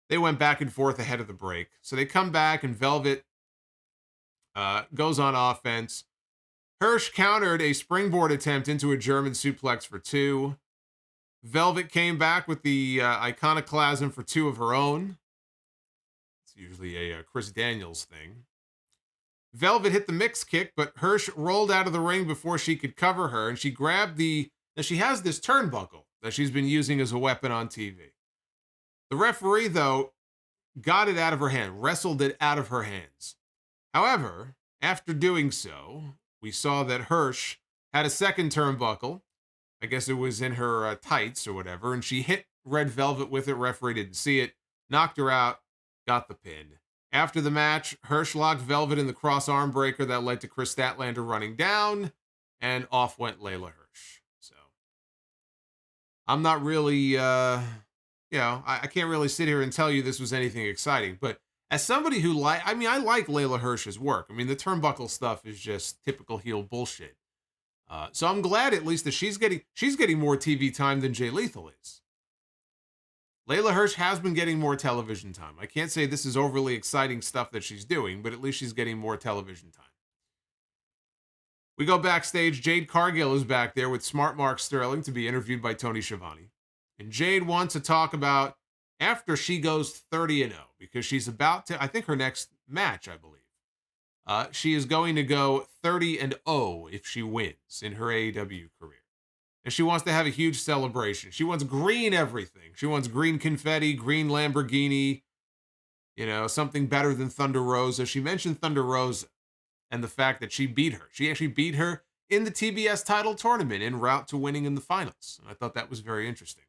Speaker 1: they went back and forth ahead of the break. So they come back, and Velvet goes on offense. Hirsch countered a springboard attempt into a German suplex for 2. Velvet came back with the iconoclasm for 2 of her own. It's usually a Chris Daniels thing. Velvet hit the mix kick, but Hirsch rolled out of the ring before she could cover her, and she grabbed now she has this turnbuckle that she's been using as a weapon on TV. The referee, though, got it out of her hand, wrestled it out of her hands. However, after doing so, we saw that Hirsch had a second turnbuckle. I guess it was in her tights or whatever, and she hit Red Velvet with it. Referee didn't see it, knocked her out, got the pin. After the match, Hirsch locked Velvet in the cross arm breaker that led to Chris Statlander running down, and off went Layla Hirsch. So, I'm not really, I can't really sit here and tell you this was anything exciting, but as somebody who I like Layla Hirsch's work. I mean, the turnbuckle stuff is just typical heel bullshit. So I'm glad at least that she's getting more TV time than Jay Lethal is. Layla Hirsch has been getting more television time. I can't say this is overly exciting stuff that she's doing, but at least she's getting more television time. We go backstage. Jade Cargill is back there with Smart Mark Sterling to be interviewed by Tony Schiavone. And Jade wants to talk about after she goes 30-0, because she's about to, I think her next match, I believe, she is going to go 30-0 if she wins in her AEW career. And she wants to have a huge celebration. She wants green everything. She wants green confetti, green Lamborghini, something better than Thunder Rosa. She mentioned Thunder Rosa and the fact that she beat her. She actually beat her in the TBS title tournament en route to winning in the finals. And I thought that was very interesting.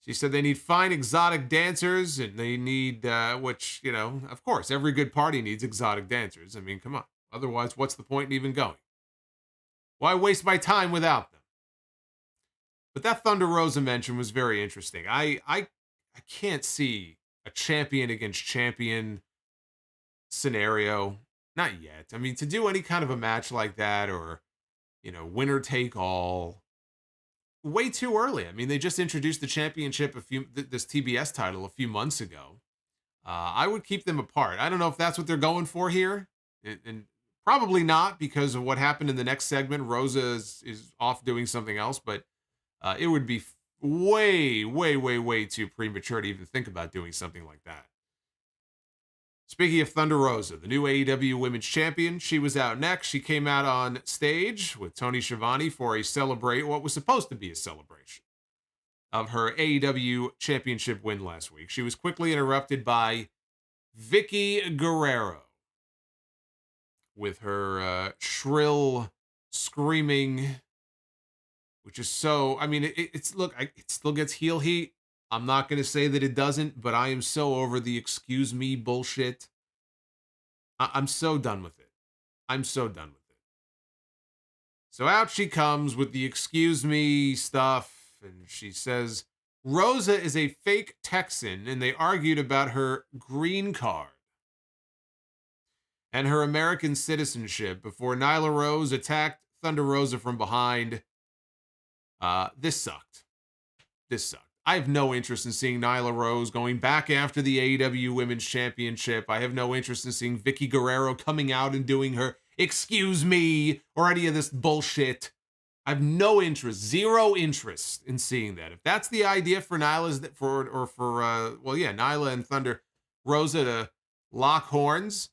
Speaker 1: She said they need fine exotic dancers, and they need, of course, every good party needs exotic dancers. I mean, come on. Otherwise, what's the point in even going? Why waste my time without them? But that Thunder Rosa mention was very interesting. I can't see a champion against champion scenario. Not yet. I mean, to do any kind of a match like that, or, winner take all, way too early. I mean, they just introduced the championship this TBS title a few months ago. I would keep them apart. I don't know if that's what they're going for here, and probably not, because of what happened in the next segment. Rosa is off doing something else, but it would be way, way, way, way too premature to even think about doing something like that. Speaking of Thunder Rosa, the new AEW Women's Champion, she was out next. She came out on stage with Tony Schiavone for what was supposed to be a celebration of her AEW Championship win last week. She was quickly interrupted by Vicky Guerrero with her shrill screaming, which is so, I mean, it still gets heel heat. I'm not going to say that it doesn't, but I am so over the excuse me bullshit. I'm so done with it. I'm so done with it. So out she comes with the excuse me stuff, and she says, Rosa is a fake Texan, and they argued about her green card and her American citizenship before Nyla Rose attacked Thunder Rosa from behind. This sucked. I have no interest in seeing Nyla Rose going back after the AEW Women's Championship. I have no interest in seeing Vicky Guerrero coming out and doing her excuse me or any of this bullshit. I have no interest, zero interest in seeing that. If that's the idea for Nyla and Thunder Rosa to lock horns,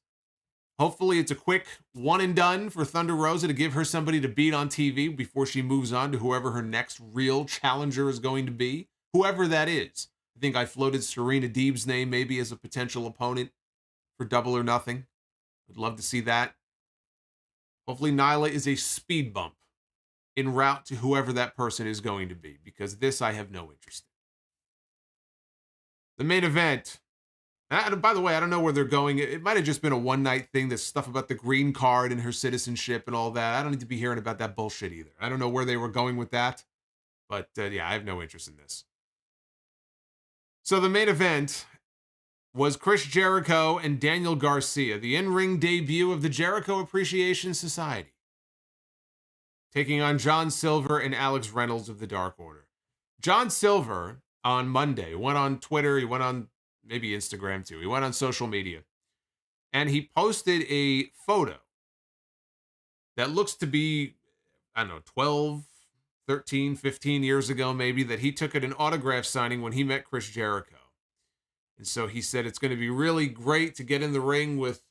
Speaker 1: hopefully it's a quick one and done for Thunder Rosa to give her somebody to beat on TV before she moves on to whoever her next real challenger is going to be. Whoever that is. I think I floated Serena Deeb's name maybe as a potential opponent for Double or Nothing. I'd love to see that. Hopefully Nyla is a speed bump en route to whoever that person is going to be, because this I have no interest in. The main event. By the way, I don't know where they're going. It might have just been a one-night thing, this stuff about the green card and her citizenship and all that. I don't need to be hearing about that bullshit either. I don't know where they were going with that. But yeah, I have no interest in this. So the main event was Chris Jericho and Daniel Garcia, the in-ring debut of the Jericho Appreciation Society, taking on John Silver and Alex Reynolds of the Dark Order. John Silver on Monday went on Twitter, he went on maybe Instagram too, he went on social media, and he posted a photo that looks to be, I don't know, 12, 13, 15 years ago maybe, that he took at an autograph signing when he met Chris Jericho. And so he said it's going to be really great to get in the ring with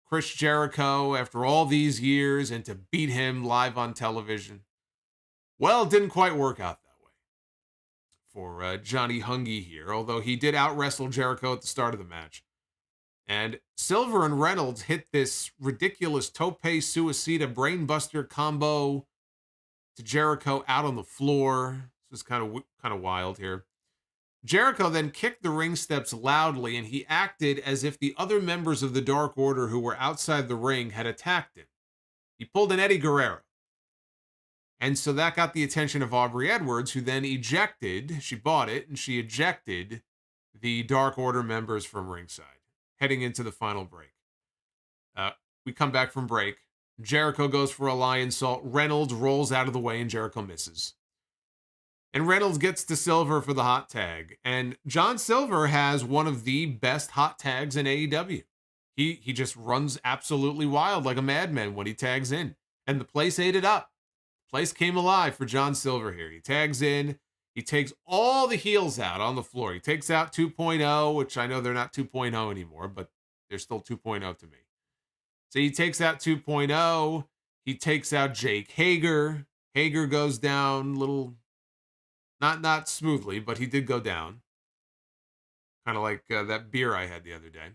Speaker 1: Chris Jericho after all these years and to beat him live on television. Well, it didn't quite work out that way for Johnny Hungy here, although he did out-wrestle Jericho at the start of the match. And Silver and Reynolds hit this ridiculous tope suicida brainbuster combo to Jericho out on the floor. This is kind of wild here. Jericho then kicked the ring steps loudly, and he acted as if the other members of the Dark Order who were outside the ring had attacked him. He pulled an Eddie Guerrero. And so that got the attention of Aubrey Edwards, who then ejected, she bought it, and she ejected the Dark Order members from ringside, heading into the final break. We come back from break. Jericho goes for a lion salt. Reynolds rolls out of the way, and Jericho misses. And Reynolds gets to Silver for the hot tag. And John Silver has one of the best hot tags in AEW. He just runs absolutely wild like a madman when he tags in. And the place ate it up. The place came alive for John Silver here. He tags in. He takes all the heels out on the floor. He takes out 2.0, which I know they're not 2.0 anymore, but they're still 2.0 to me. So he takes out 2.0. He takes out Jake Hager. Hager goes down a little... Not smoothly, but he did go down. Kind of like that beer I had the other day.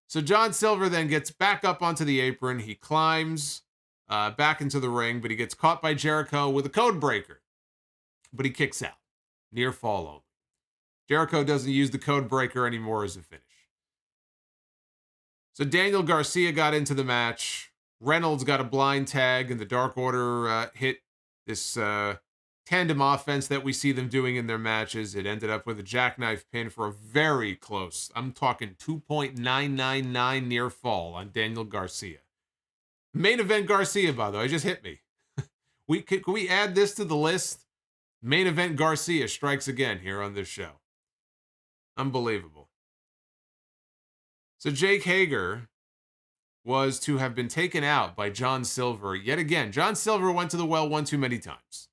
Speaker 1: So John Silver then gets back up onto the apron. He climbs back into the ring, but he gets caught by Jericho with a code breaker. But he kicks out. Near fall only. Jericho doesn't use the code breaker anymore as a finish. So Daniel Garcia got into the match. Reynolds got a blind tag, and the Dark Order hit this... tandem offense that we see them doing in their matches. It ended up with a jackknife pin for a very close, I'm talking 2.999 near fall on Daniel Garcia. Main event Garcia, by the way, just hit me. Could we add this to the list? Main event Garcia strikes again here on this show. Unbelievable. So Jake Hager was to have been taken out by John Silver yet again. John Silver went to the well one too many times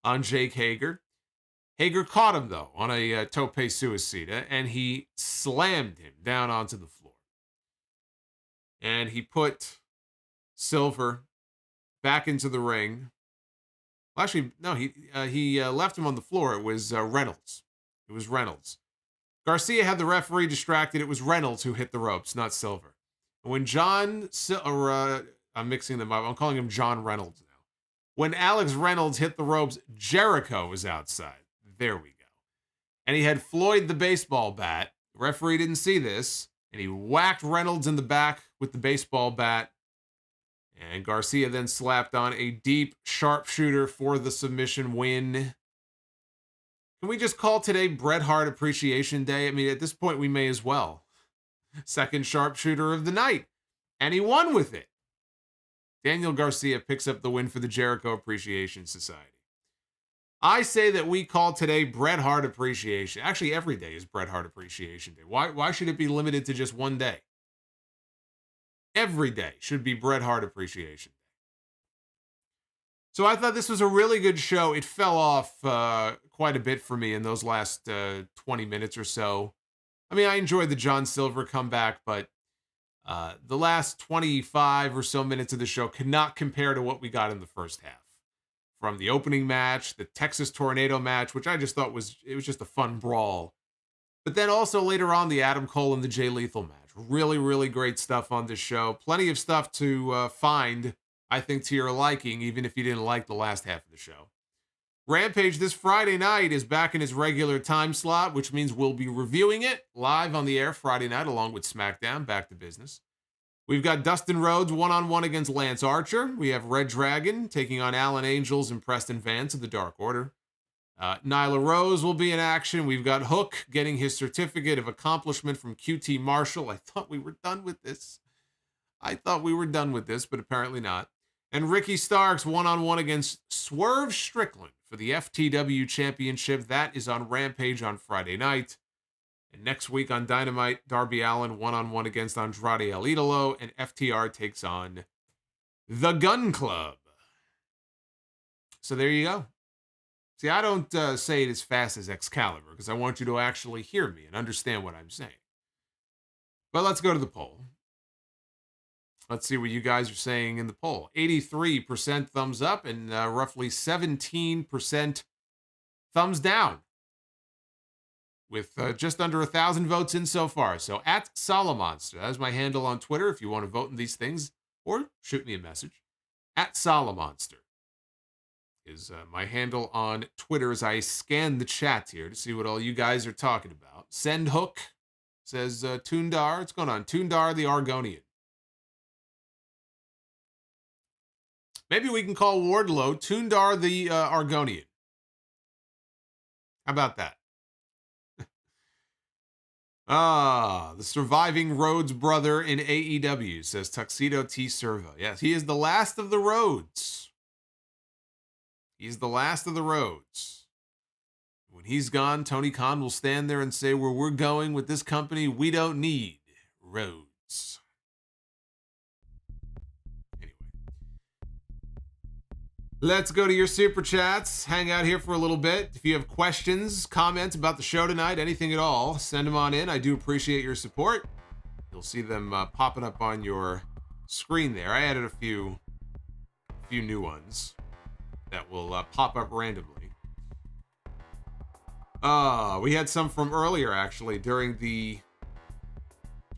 Speaker 1: on Jake Hager. Hager caught him, though, on a tope suicida, and he slammed him down onto the floor. and he put Silver back into the ring. Well, actually, no, he left him on the floor. It was Reynolds. It was Reynolds. Garcia had the referee distracted. It was Reynolds who hit the ropes, not Silver. And when I'm mixing them up. I'm calling him John Reynolds now. When Alex Reynolds hit the ropes, Jericho was outside. There we go. And he had Floyd the baseball bat. The referee didn't see this, and he whacked Reynolds in the back with the baseball bat. And Garcia then slapped on a deep sharpshooter for the submission win. Can we just call today Bret Hart Appreciation Day? I mean, at this point, we may as well. Second sharpshooter of the night. And he won with it. Daniel Garcia picks up the win for the Jericho Appreciation Society. I say that we call today Bret Hart Appreciation. Actually, every day is Bret Hart Appreciation Day. Why should it be limited to just one day? Every day should be Bret Hart Appreciation Day. So I thought this was a really good show. It fell off quite a bit for me in those last 20 minutes or so. I mean, I enjoyed the John Silver comeback, but the last 25 or so minutes of the show cannot compare to what we got in the first half. From the opening match, the Texas Tornado match, which I just thought was just a fun brawl. But then also later on, the Adam Cole and the Jay Lethal match. Really, really great stuff on this show. Plenty of stuff to find, I think, to your liking, even if you didn't like the last half of the show. Rampage this Friday night is back in its regular time slot, which means we'll be reviewing it live on the air Friday night, along with SmackDown. Back to business. We've got Dustin Rhodes one-on-one against Lance Archer. We have Red Dragon taking on Alan Angels and Preston Vance of the Dark Order. Nyla Rose will be in action. We've got Hook getting his certificate of accomplishment from QT Marshall. I thought we were done with this. But apparently not. And Ricky Starks one-on-one against Swerve Strickland for the FTW Championship. That is on Rampage on Friday night. And next week on Dynamite, Darby Allin one-on-one against Andrade El Idolo, and FTR takes on the Gun Club. So there you go. See, I don't say it as fast as Excalibur, because I want you to actually hear me and understand what I'm saying. But let's go to the poll. Let's see what you guys are saying in the poll. 83% thumbs up and roughly 17% thumbs down, with just under 1,000 votes in so far. So at Solomonster, that is my handle on Twitter if you want to vote in these things, or shoot me a message. At Solomonster is my handle on Twitter as I scan the chat here to see what all you guys are talking about. Send Hook says Toondar. What's going on? Toondar the Argonian. Maybe we can call Wardlow Toondar the Argonian. How about that? The surviving Rhodes brother in AEW, says Tuxedo T. Servo. Yes, he is the last of the Rhodes. He's the last of the Rhodes. When he's gone, Tony Khan will stand there and say, where we're going with this company, we don't need Rhodes. Anyway. Let's go to your Super Chats. Hang out here for a little bit. If you have questions, comments about the show tonight, anything at all, send them on in. I do appreciate your support. You'll see them popping up on your screen there. I added a few new ones that will pop up randomly. We had some from earlier, actually, during the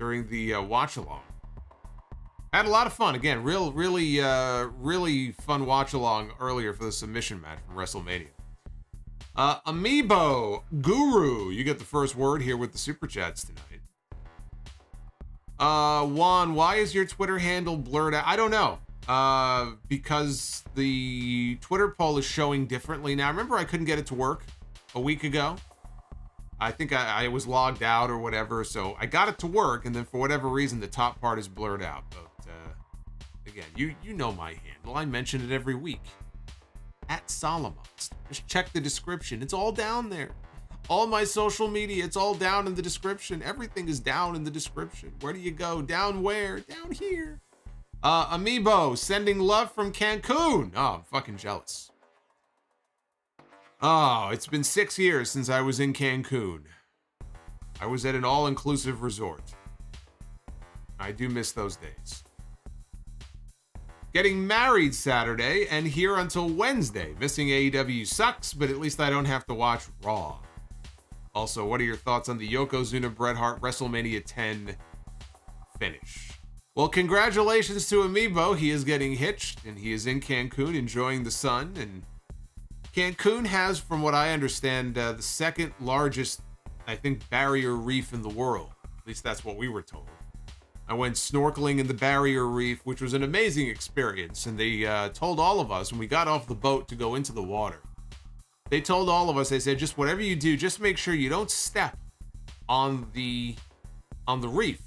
Speaker 1: watch along. Had a lot of fun. Again, really fun watch along earlier for the submission match from WrestleMania. Amiibo Guru, you get the first word here with the Super Chats tonight. Juan, why is your Twitter handle blurred out? I don't know. Because the Twitter poll is showing differently now. Remember, I couldn't get it to work a week ago. I think I was logged out or whatever, so I got it to work, and then for whatever reason, the top part is blurred out. But again, you know my handle. I mention it every week. At Solomonster. Just check the description. It's all down there. All my social media, it's all down in the description. Everything is down in the description. Where do you go? Down where? Down here. Amiibo, sending love from Cancun. Oh, I'm fucking jealous. Oh, it's been 6 years since I was in Cancun. I was at an all-inclusive resort. I do miss those days. Getting married Saturday and here until Wednesday. Missing AEW sucks, but at least I don't have to watch Raw. Also, what are your thoughts on the Yokozuna Bret Hart WrestleMania 10 finish? Well, congratulations to Amiibo. He is getting hitched, and he is in Cancun enjoying the sun. And Cancun has, from what I understand, the second largest, I think, barrier reef in the world. At least that's what we were told. I went snorkeling in the barrier reef, which was an amazing experience. And they told all of us when we got off the boat to go into the water, they told all of us, they said, just whatever you do, just make sure you don't step on the reef.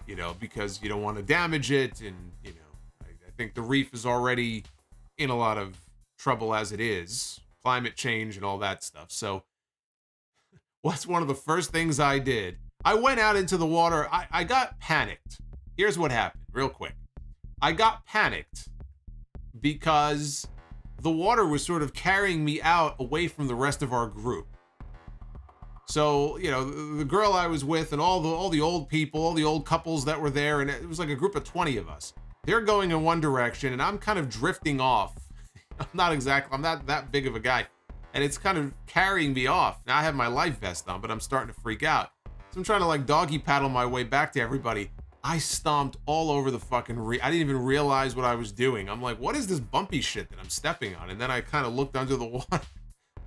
Speaker 1: You know, because you don't want to damage it. And, you know, I think the reef is already in a lot of trouble as it is. Climate change and all that stuff. So what's one of the first things I did? I went out into the water. I got panicked. Here's what happened real quick. I got panicked because the water was sort of carrying me out away from the rest of our group. So, you know, the girl I was with and all the old people, all the old couples that were there, and it was like a group of 20 of us. They're going in one direction, and I'm kind of drifting off. I'm not that big of a guy. And it's kind of carrying me off. Now I have my life vest on, but I'm starting to freak out. So I'm trying to like doggy paddle my way back to everybody. I stomped all over the fucking reef. I didn't even realize what I was doing. I'm like, what is this bumpy shit that I'm stepping on? And then I kind of looked under the water.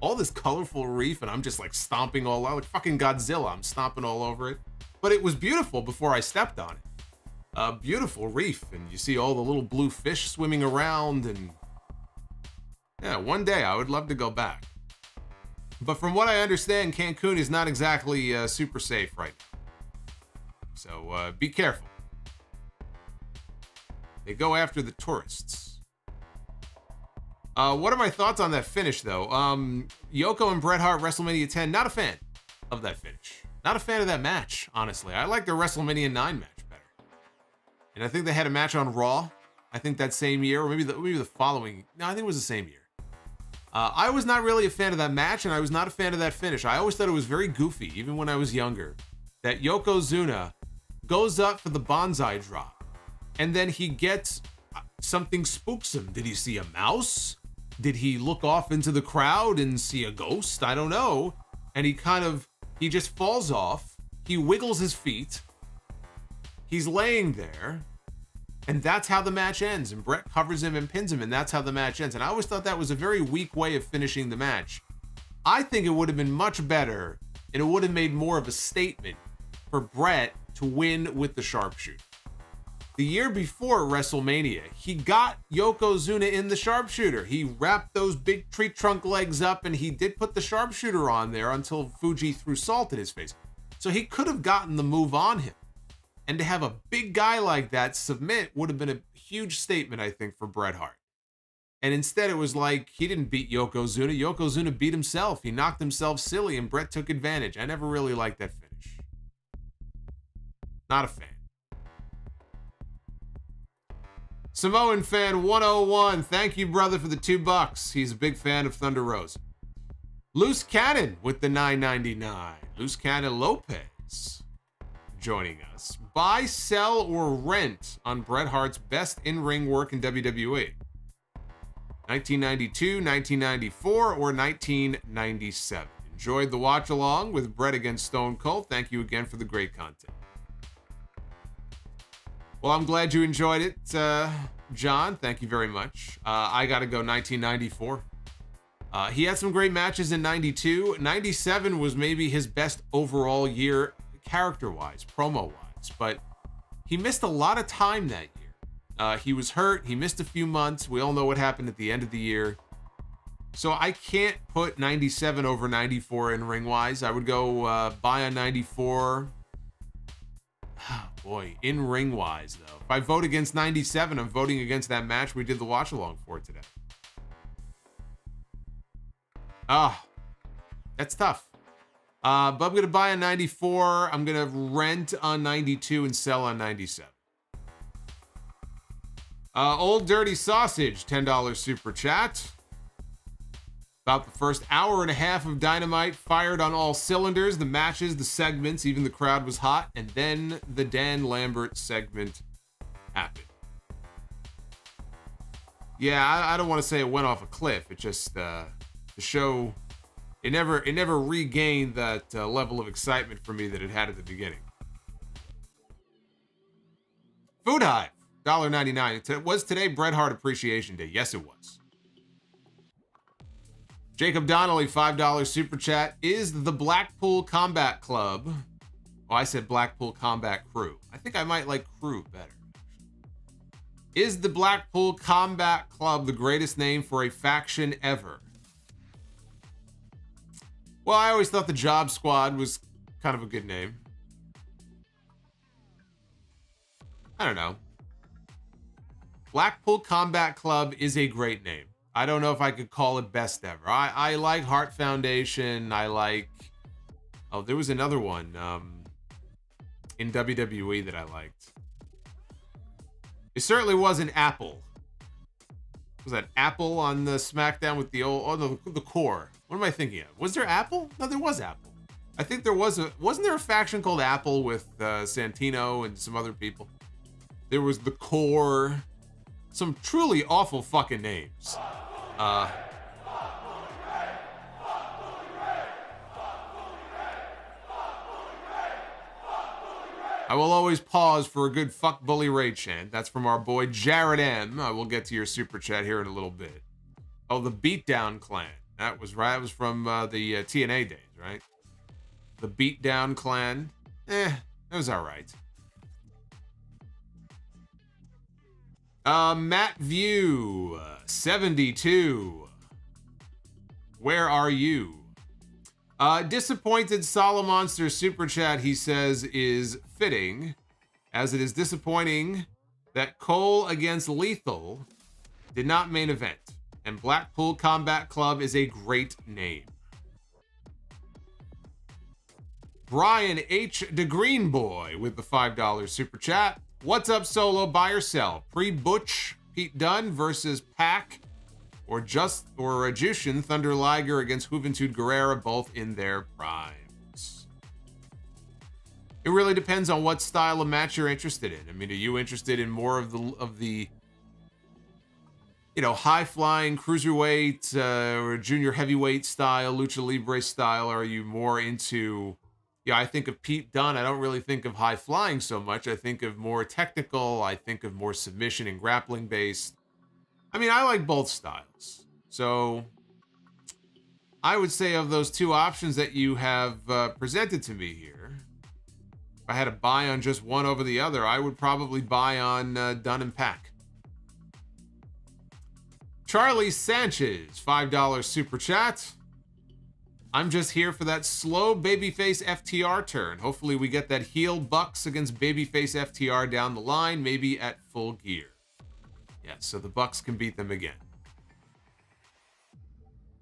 Speaker 1: All this colorful reef, and I'm just like stomping all out, like fucking Godzilla. I'm stomping all over it. But it was beautiful before I stepped on it. A beautiful reef, and you see all the little blue fish swimming around, and yeah, one day I would love to go back. But from what I understand, Cancun is not exactly super safe right now. So be careful. They go after the tourists. What are my thoughts on that finish, though? Yoko and Bret Hart, WrestleMania 10, not a fan of that finish. Not a fan of that match, honestly. I like their WrestleMania 9 match better. And I think they had a match on Raw, I think that same year, or maybe the following. No, I think it was the same year. I was not really a fan of that match, and I was not a fan of that finish. I always thought it was very goofy, even when I was younger, that Yokozuna goes up for the bonsai drop, and then he gets something spooks him. Did he see a mouse? Did he look off into the crowd and see a ghost? I don't know. And he just falls off. He wiggles his feet. He's laying there. And that's how the match ends. And Bret covers him and pins him. And that's how the match ends. And I always thought that was a very weak way of finishing the match. I think it would have been much better. And it would have made more of a statement for Bret to win with the sharpshooter. The year before WrestleMania, he got Yokozuna in the sharpshooter. He wrapped those big tree trunk legs up, and he did put the sharpshooter on there until Fuji threw salt in his face. So he could have gotten the move on him. And to have a big guy like that submit would have been a huge statement, I think, for Bret Hart. And instead, it was like he didn't beat Yokozuna. Yokozuna beat himself. He knocked himself silly, and Bret took advantage. I never really liked that finish. Not a fan. Samoan fan 101, thank you, brother, for the $2. He's a big fan of Thunder Rosa. Loose Cannon with the $9.99. Loose Cannon Lopez joining us. Buy, sell, or rent on Bret Hart's best in-ring work in WWE. 1992, 1994, or 1997. Enjoyed the watch along with Bret against Stone Cold. Thank you again for the great content. Well, I'm glad you enjoyed it, John. Thank you very much. I got to go 1994. He had some great matches in 92. 97 was maybe his best overall year, character-wise, promo-wise. But he missed a lot of time that year. He was hurt. He missed a few months. We all know what happened at the end of the year. So I can't put 97 over 94 in ring-wise. I would go buy on 94. Oh, boy, in ring wise though, if I vote against 97, I'm voting against that match we did the watch along for today. That's tough. But I'm gonna buy on 94. I'm gonna rent on 92 and sell on 97. Old Dirty Sausage, $10 super chat. About the first hour and a half of Dynamite fired on all cylinders. The matches, the segments, even the crowd was hot. And then the Dan Lambert segment happened. Yeah, I don't want to say it went off a cliff. It just, the show, it never regained that level of excitement for me that it had at the beginning. Food Hive, $1.99. Was today Bret Hart Appreciation Day? Yes, it was. Jacob Donnelly, $5 super chat. Is the Blackpool Combat Club... Oh, I said Blackpool Combat Crew. I think I might like Crew better. Is the Blackpool Combat Club the greatest name for a faction ever? Well, I always thought the Job Squad was kind of a good name. I don't know. Blackpool Combat Club is a great name. I don't know if I could call it best ever. I like Heart Foundation. I like... Oh, there was another one in WWE that I liked. It certainly wasn't Apple. Was that Apple on the SmackDown with the old... Oh, the core. What am I thinking of? Was there Apple? No, there was Apple. I think there was a... Wasn't there a faction called Apple with Santino and some other people? There was the core. Some truly awful fucking names. I will always pause for a good fuck Bully Ray chant. That's from our boy Jared M. I will get to your super chat here in a little bit. Oh, the Beatdown Clan. That was right. It was from the TNA days, right? The Beatdown Clan. It was all right. Matt View, 72. Where are you? Disappointed Solomonster super chat, he says, is fitting, as it is disappointing that Cole against Lethal did not main event, and Blackpool Combat Club is a great name. Brian H. DeGreen Boy with the $5 super chat. What's up, Solo? Buy or sell? Pre-Butch Pete Dunne versus Pac, or Jushin Thunder Liger against Juventud Guerrera, both in their primes. It really depends on what style of match you're interested in. I mean, are you interested in more of the high flying cruiserweight or junior heavyweight style, lucha libre style? Or are you more into... Yeah, I think of Pete Dunne. I don't really think of high flying so much. I think of more technical. I think of more submission and grappling based. I mean, I like both styles. So I would say of those two options that you have presented to me here, if I had to buy on just one over the other, I would probably buy on Dunne and Pac. Charlie Sanchez, $5 super chat. I'm just here for that slow babyface FTR turn. Hopefully we get that heel Bucks against babyface FTR down the line, maybe at Full Gear. Yeah, so the Bucks can beat them again.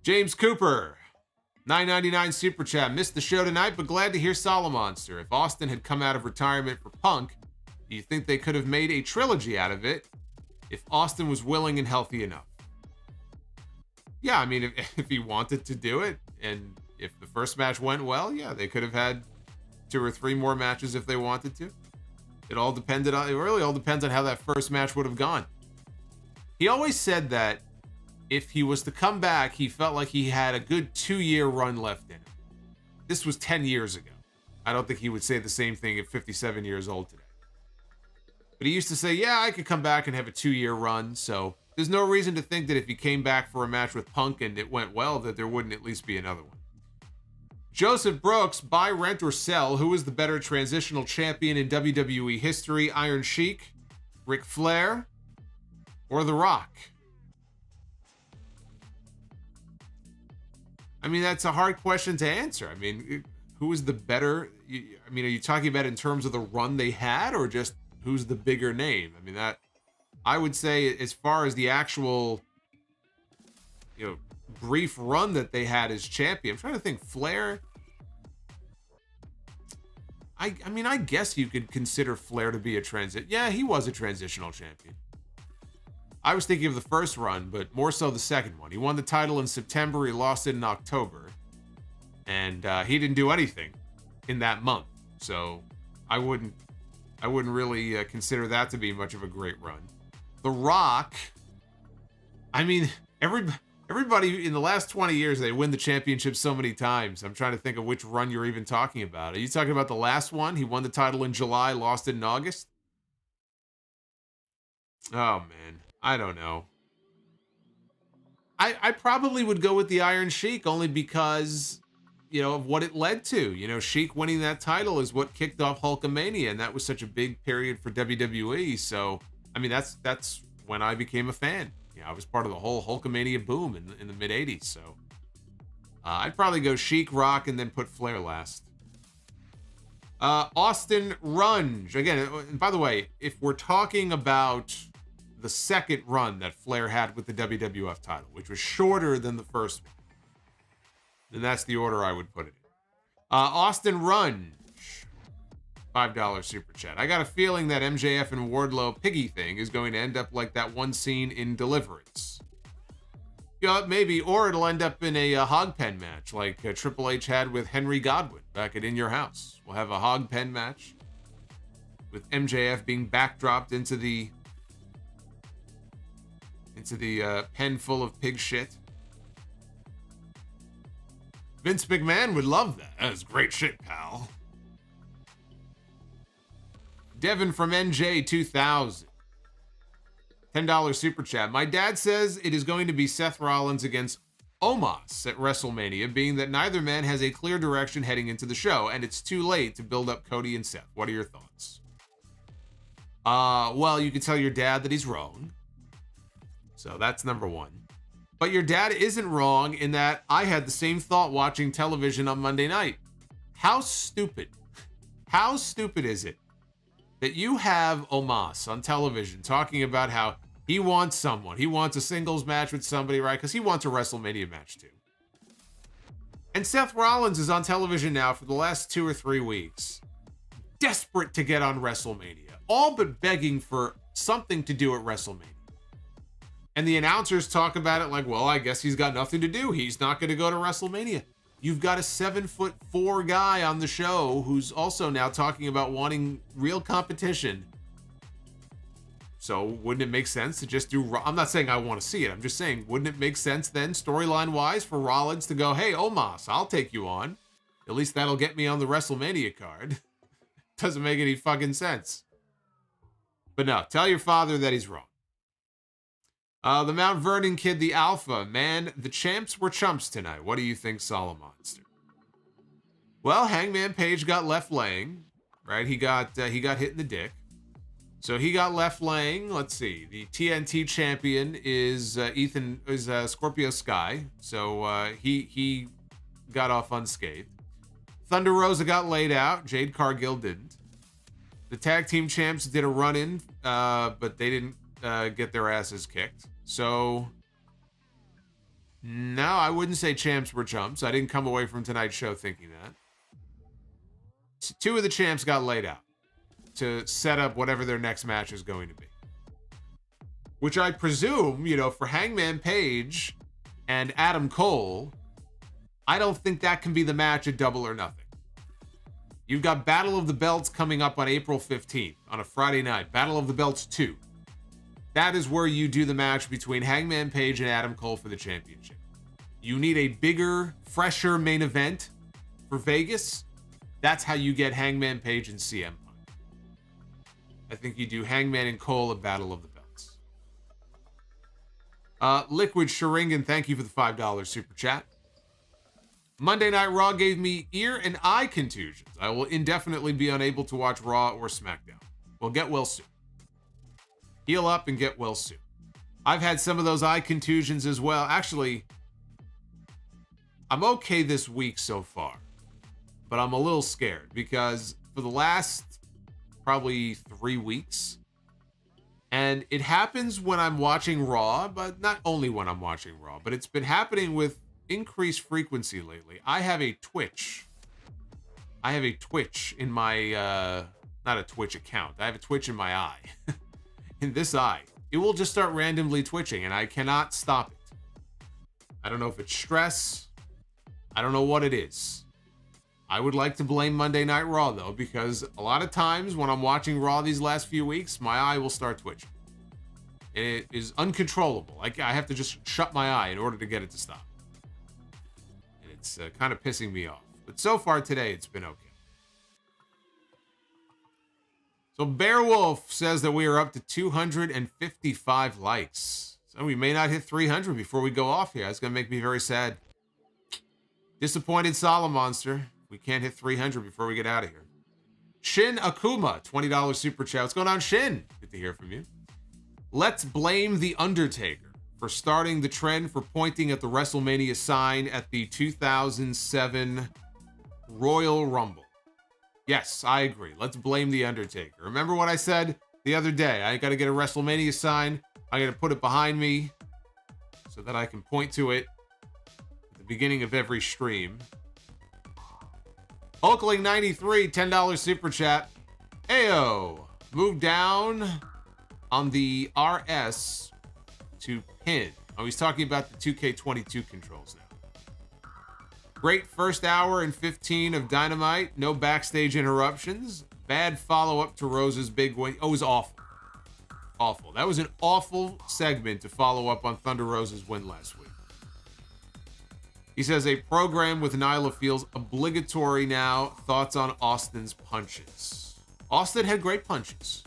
Speaker 1: James Cooper, $9.99 super chat. Missed the show tonight, but glad to hear Solomonster. If Austin had come out of retirement for Punk, do you think they could have made a trilogy out of it if Austin was willing and healthy enough? Yeah, I mean, if he wanted to do it, and if the first match went well, yeah, they could have had 2 or 3 more matches if they wanted to. It really all depends on how that first match would have gone. He always said that if he was to come back, he felt like he had a good 2-year run left in him. This was 10 years ago. I don't think he would say the same thing at 57 years old today. But he used to say, yeah, I could come back and have a 2-year run, so there's no reason to think that if he came back for a match with Punk and it went well, that there wouldn't at least be another one. Joseph Brooks, buy, rent, or sell. Who is the better transitional champion in WWE history? Iron Sheik, Ric Flair, or The Rock? I mean, that's a hard question to answer. I mean, who is the better? I mean, are you talking about in terms of the run they had, or just who's the bigger name? I mean, that... I would say as far as the actual, brief run that they had as champion, I'm trying to think. Flair, I mean, I guess you could consider Flair to be a transit. Yeah, he was a transitional champion. I was thinking of the first run, but more so the second one. He won the title in September. He lost it in October. And he didn't do anything in that month. So I wouldn't really consider that to be much of a great run. The Rock, I mean, everybody in the last 20 years, they win the championship so many times. I'm trying to think of which run you're even talking about. Are you talking about the last one? He won the title in July, lost it in August? Oh, man. I don't know. I probably would go with the Iron Sheik only because, you know, of what it led to. You know, Sheik winning that title is what kicked off Hulkamania, and that was such a big period for WWE. So, I mean, that's when I became a fan. You know, I was part of the whole Hulkamania boom in the mid-'80s. So, I'd probably go Sheik, Rock, and then put Flair last. Austin Runge. Again, and by the way, if we're talking about the second run that Flair had with the WWF title, which was shorter than the first one, then that's the order I would put it in. Austin Runge, $5 super chat. I got a feeling that MJF and Wardlow piggy thing is going to end up like that one scene in Deliverance. Yeah, maybe, or it'll end up in a hog pen match like Triple H had with Henry Godwin back at In Your House. We'll have a hog pen match with MJF being backdropped into the pen full of pig shit. Vince McMahon would love that. That's great shit, pal. Devin from NJ 2000. $10 super chat. My dad says it is going to be Seth Rollins against Omos at WrestleMania, being that neither man has a clear direction heading into the show, and it's too late to build up Cody and Seth. What are your thoughts? Well, you can tell your dad that he's wrong. So that's number one. But your dad isn't wrong in that I had the same thought watching television on Monday night. How stupid is it that you have Omos on television talking about how he wants someone, he wants a singles match with somebody, right? Because he wants a WrestleMania match too. And Seth Rollins is on television now for the last 2 or 3 weeks, desperate to get on WrestleMania, all but begging for something to do at WrestleMania. And the announcers talk about it like, well, I guess he's got nothing to do. He's not going to go to WrestleMania. You've got a 7'4" guy on the show who's also now talking about wanting real competition. So wouldn't it make sense to just do... I'm not saying I want to see it. I'm just saying, wouldn't it make sense then, storyline-wise, for Rollins to go, hey, Omos, I'll take you on. At least that'll get me on the WrestleMania card. Doesn't make any fucking sense. But no, tell your father that he's wrong. The Mount Vernon kid, the Alpha. Man, the champs were chumps tonight. What do you think, Solomonster? Well, Hangman Page got left laying, right? He got hit in the dick. So he got left laying. Let's see. The TNT champion is Scorpio Sky. So he got off unscathed. Thunder Rosa got laid out. Jade Cargill didn't. The tag team champs did a run-in, but they didn't get their asses kicked. So, no, I wouldn't say champs were chumps. I didn't come away from tonight's show thinking that. So 2 of the champs got laid out to set up whatever their next match is going to be. Which I presume, you know, for Hangman Page and Adam Cole, I don't think that can be the match at Double or Nothing. You've got Battle of the Belts coming up on April 15th on a Friday night. Battle of the Belts 2. That is where you do the match between Hangman Page and Adam Cole for the championship. You need a bigger, fresher main event for Vegas. That's how you get Hangman Page and CM Punk. I think you do Hangman and Cole at Battle of the Belts. Liquid Sharingan, thank you for the $5 super chat. Monday Night Raw gave me ear and eye contusions. I will indefinitely be unable to watch Raw or SmackDown. Well, get well soon. Heal up and get well soon. I've had some of those eye contusions as well. Actually, I'm okay this week so far, but I'm a little scared because for the last probably 3 weeks, and it happens when I'm watching Raw, but not only when I'm watching Raw, but it's been happening with increased frequency lately. I have a twitch. In my, not a Twitch account. I have a twitch in my eye. In this eye. it will just start randomly twitching, and I cannot stop it. I don't know if it's stress. I don't know what it is. I would like to blame Monday Night Raw, though, because a lot of times when I'm watching Raw these last few weeks, my eye will start twitching. It is uncontrollable. I have to just shut my eye in order to get it to stop. And it's kind of pissing me off. But so far today, it's been okay. So Bearwolf says that we are up to 255 likes. So we may not hit 300 before we go off here. That's going to make me very sad. Disappointed Solomonster. We can't hit 300 before we get out of here. Shin Akuma, $20 super chat. What's going on, Shin? Good to hear from you. Let's blame The Undertaker for starting the trend for pointing at the WrestleMania sign at the 2007 Royal Rumble. Yes, I agree. Let's blame The Undertaker. Remember what I said the other day? I got to get a WrestleMania sign. I got to put it behind me so that I can point to it at the beginning of every stream. Hulkling93, $10 super chat. Ayo, move down on the RS to pin. Oh, he's talking about the 2K22 controls now. Great first hour and 15 of Dynamite. No backstage interruptions. Bad follow-up to Rosa's big win. Oh, it was awful. Awful. That was an awful segment to follow up on Thunder Rosa's win last week. He says a program with Leyla feels obligatory now. Thoughts on Austin's punches. Austin had great punches.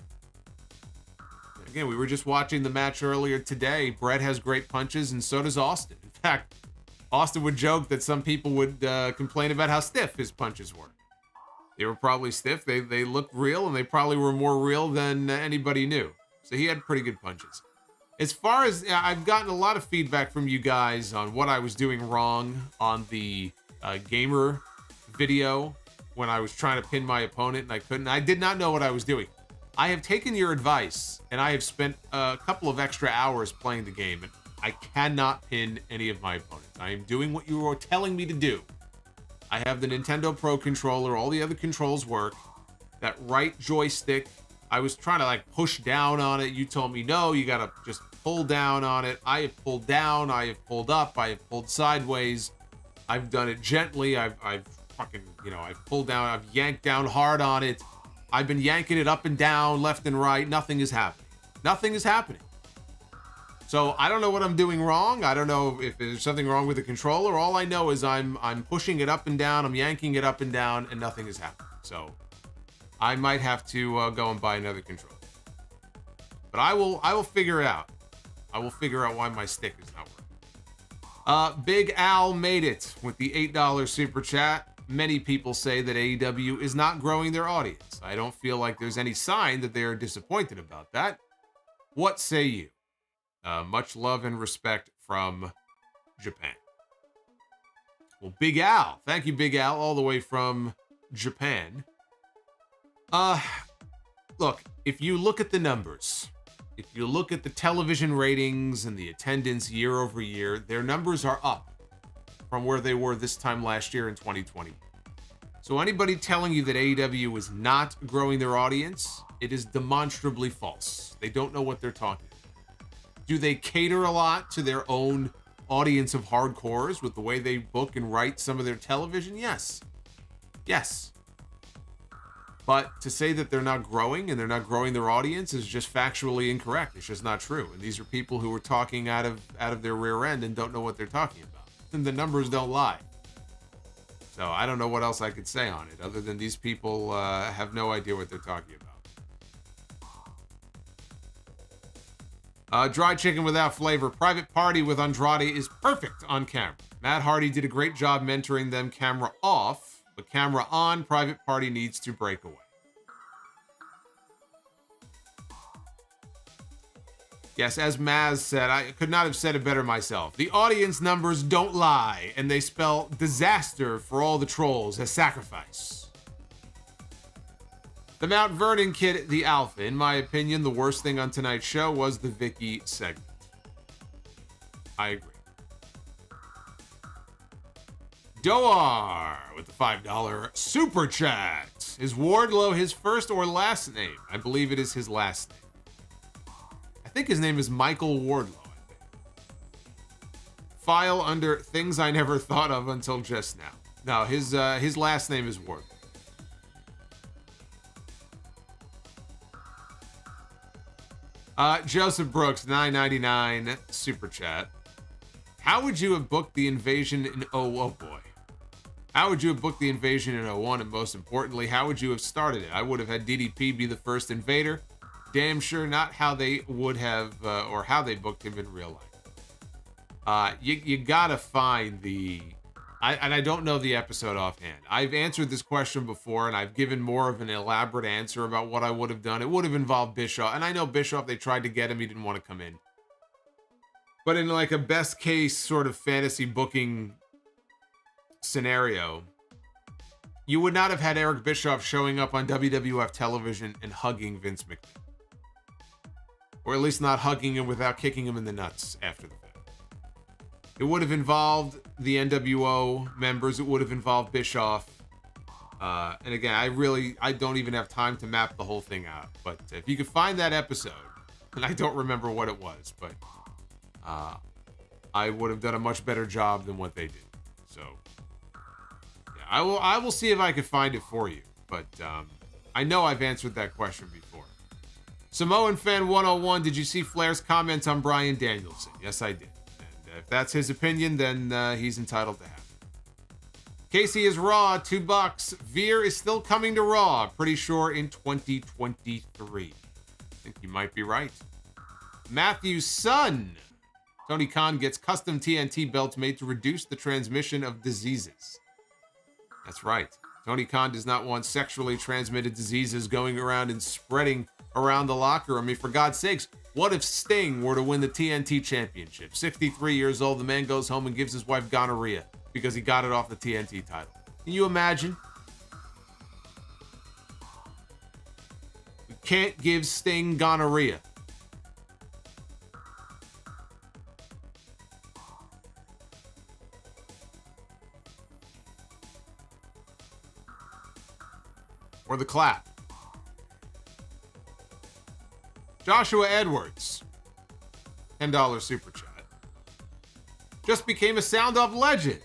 Speaker 1: Again, we were just watching the match earlier today. Brett has great punches, and so does Austin. In fact, Austin would joke that some people would complain about how stiff his punches were. They were probably stiff. They looked real, and they probably were more real than anybody knew. So he had pretty good punches. As far as I've gotten a lot of feedback from you guys on what I was doing wrong on the gamer video when I was trying to pin my opponent and I couldn't. I did not know what I was doing. I have taken your advice and I have spent a couple of extra hours playing the game, and I cannot pin any of my opponents. I am doing what you were telling me to do. I have the Nintendo Pro controller. All the other controls work. That right joystick, I was trying to like push down on it. You told me, no, you got to just pull down on it. I have pulled down. I have pulled up. I have pulled sideways. I've done it gently. I've fucking, I've pulled down. I've yanked down hard on it. I've been yanking it up and down, left and right. Nothing is happening. Nothing is happening. So I don't know what I'm doing wrong. I don't know if there's something wrong with the controller. All I know is I'm pushing it up and down. I'm yanking it up and down, and nothing is happening. So I might have to go and buy another controller. But I will figure it out. I will figure out why my stick is not working. Big Al made it with the $8 super chat. Many people say that AEW is not growing their audience. I don't feel like there's any sign that they are disappointed about that. What say you? Much love and respect from Japan. Well, Big Al. Thank you, Big Al, all the way from Japan. Look, if you look at the numbers, if you look at the television ratings and the attendance year over year, their numbers are up from where they were this time last year in 2020. So anybody telling you that AEW is not growing their audience, it is demonstrably false. They don't know what they're talking about. Do they cater a lot to their own audience of hardcores with the way they book and write some of their television? Yes. Yes. But to say that they're not growing and they're not growing their audience is just factually incorrect. It's just not true. And these are people who are talking out of their rear end and don't know what they're talking about. And the numbers don't lie. So I don't know what else I could say on it other than these people have no idea what they're talking about. Dry chicken without flavor. Private Party with Andrade is perfect on camera. Matt Hardy did a great job mentoring them camera off, but camera on, Private Party needs to break away. Yes, as Maz said, I could not have said it better myself. The audience numbers don't lie, and they spell disaster for all the trolls as sacrifice. The Mount Vernon kid, the Alpha. In my opinion, the worst thing on tonight's show was the Vicky segment. I agree. Doar with the $5 super chat. Is Wardlow his first or last name? I believe it is his last name. I I think his name is Michael Wardlow. File under things I never thought of until just now. No, his last name is Wardlow. Joseph Brooks, $9.99 super chat. How would you have booked the invasion in oh boy. How would you have booked the invasion in 01? And most importantly, how would you have started it? I would have had DDP be the first invader. Damn sure not how they would have, or how they booked him in real life. You gotta find the... I don't know the episode offhand. I've answered this question before, and I've given more of an elaborate answer about what I would have done. It would have involved Bischoff, and I know Bischoff, they tried to get him, he didn't want to come in. But in like a best case sort of fantasy booking scenario, you would not have had Eric Bischoff showing up on WWF television and hugging Vince McMahon. Or at least not hugging him without kicking him in the nuts after the fact. It would have involved the NWO members. It would have involved Bischoff. And again, I don't even have time to map the whole thing out. But if you could find that episode, and I don't remember what it was, but I would have done a much better job than what they did. So yeah, I will see if I can find it for you. But I know I've answered that question before. Samoan Fan 101, did you see Flair's comments on Bryan Danielson? Yes, I did. If that's his opinion, then he's entitled to have it. Casey is Raw, $2. Veer is still coming to Raw, pretty sure in 2023. I think you might be right. Matthew's son. Tony Khan gets custom TNT belts made to reduce the transmission of diseases. That's right. Tony Khan does not want sexually transmitted diseases going around and spreading around the locker room. I mean, for God's sakes, what if Sting were to win the TNT championship? 63 years old, the man goes home and gives his wife gonorrhea because he got it off the TNT title. Can you imagine? You can't give Sting gonorrhea. Or the clap. Joshua Edwards, $10 super chat. Just became a Sound Off legend.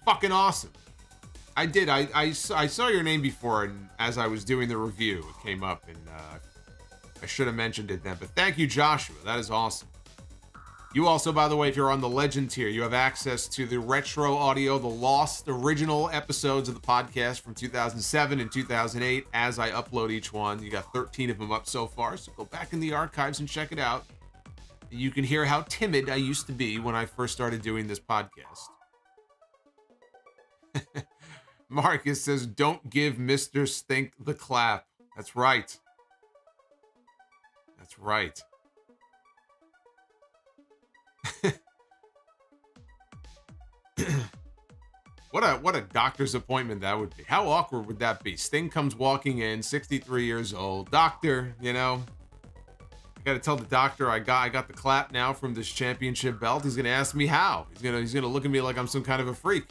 Speaker 1: Fucking awesome. I did. I saw your name before, and as I was doing the review, it came up, and I should have mentioned it then. But thank you, Joshua. That is awesome. You also, by the way, if you're on the Legend tier, you have access to the retro audio, the lost original episodes of the podcast from 2007 and 2008 as I upload each one. You got 13 of them up so far, so go back in the archives and check it out. You can hear how timid I used to be when I first started doing this podcast. Marcus says, don't give Mr. Stink the clap. That's right. That's right. What a doctor's appointment that would be. How awkward would that be? Sting comes walking in, 63 years old. Doctor, you know, I gotta tell the doctor I got the clap now from this championship belt. He's gonna ask me how. He's gonna look at me like I'm some kind of a freak.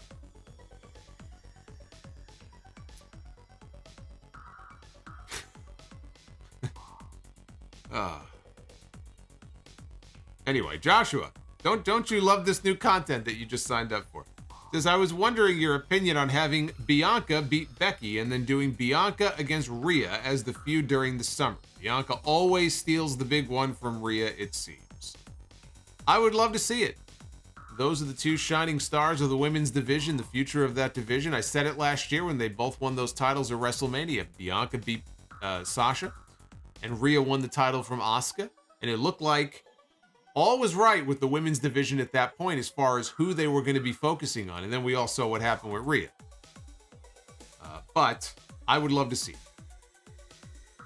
Speaker 1: Anyway, Joshua, don't you love this new content that you just signed up for? Says, I was wondering your opinion on having Bianca beat Becky and then doing Bianca against Rhea as the feud during the summer. Bianca always steals the big one from Rhea, it seems. I would love to see it. Those are the two shining stars of the women's division, the future of that division. I said it last year when they both won those titles at WrestleMania. Bianca beat Sasha, and Rhea won the title from Asuka, and it looked like all was right with the women's division at that point as far as who they were going to be focusing on. And then we all saw what happened with Rhea. But I would love to see it.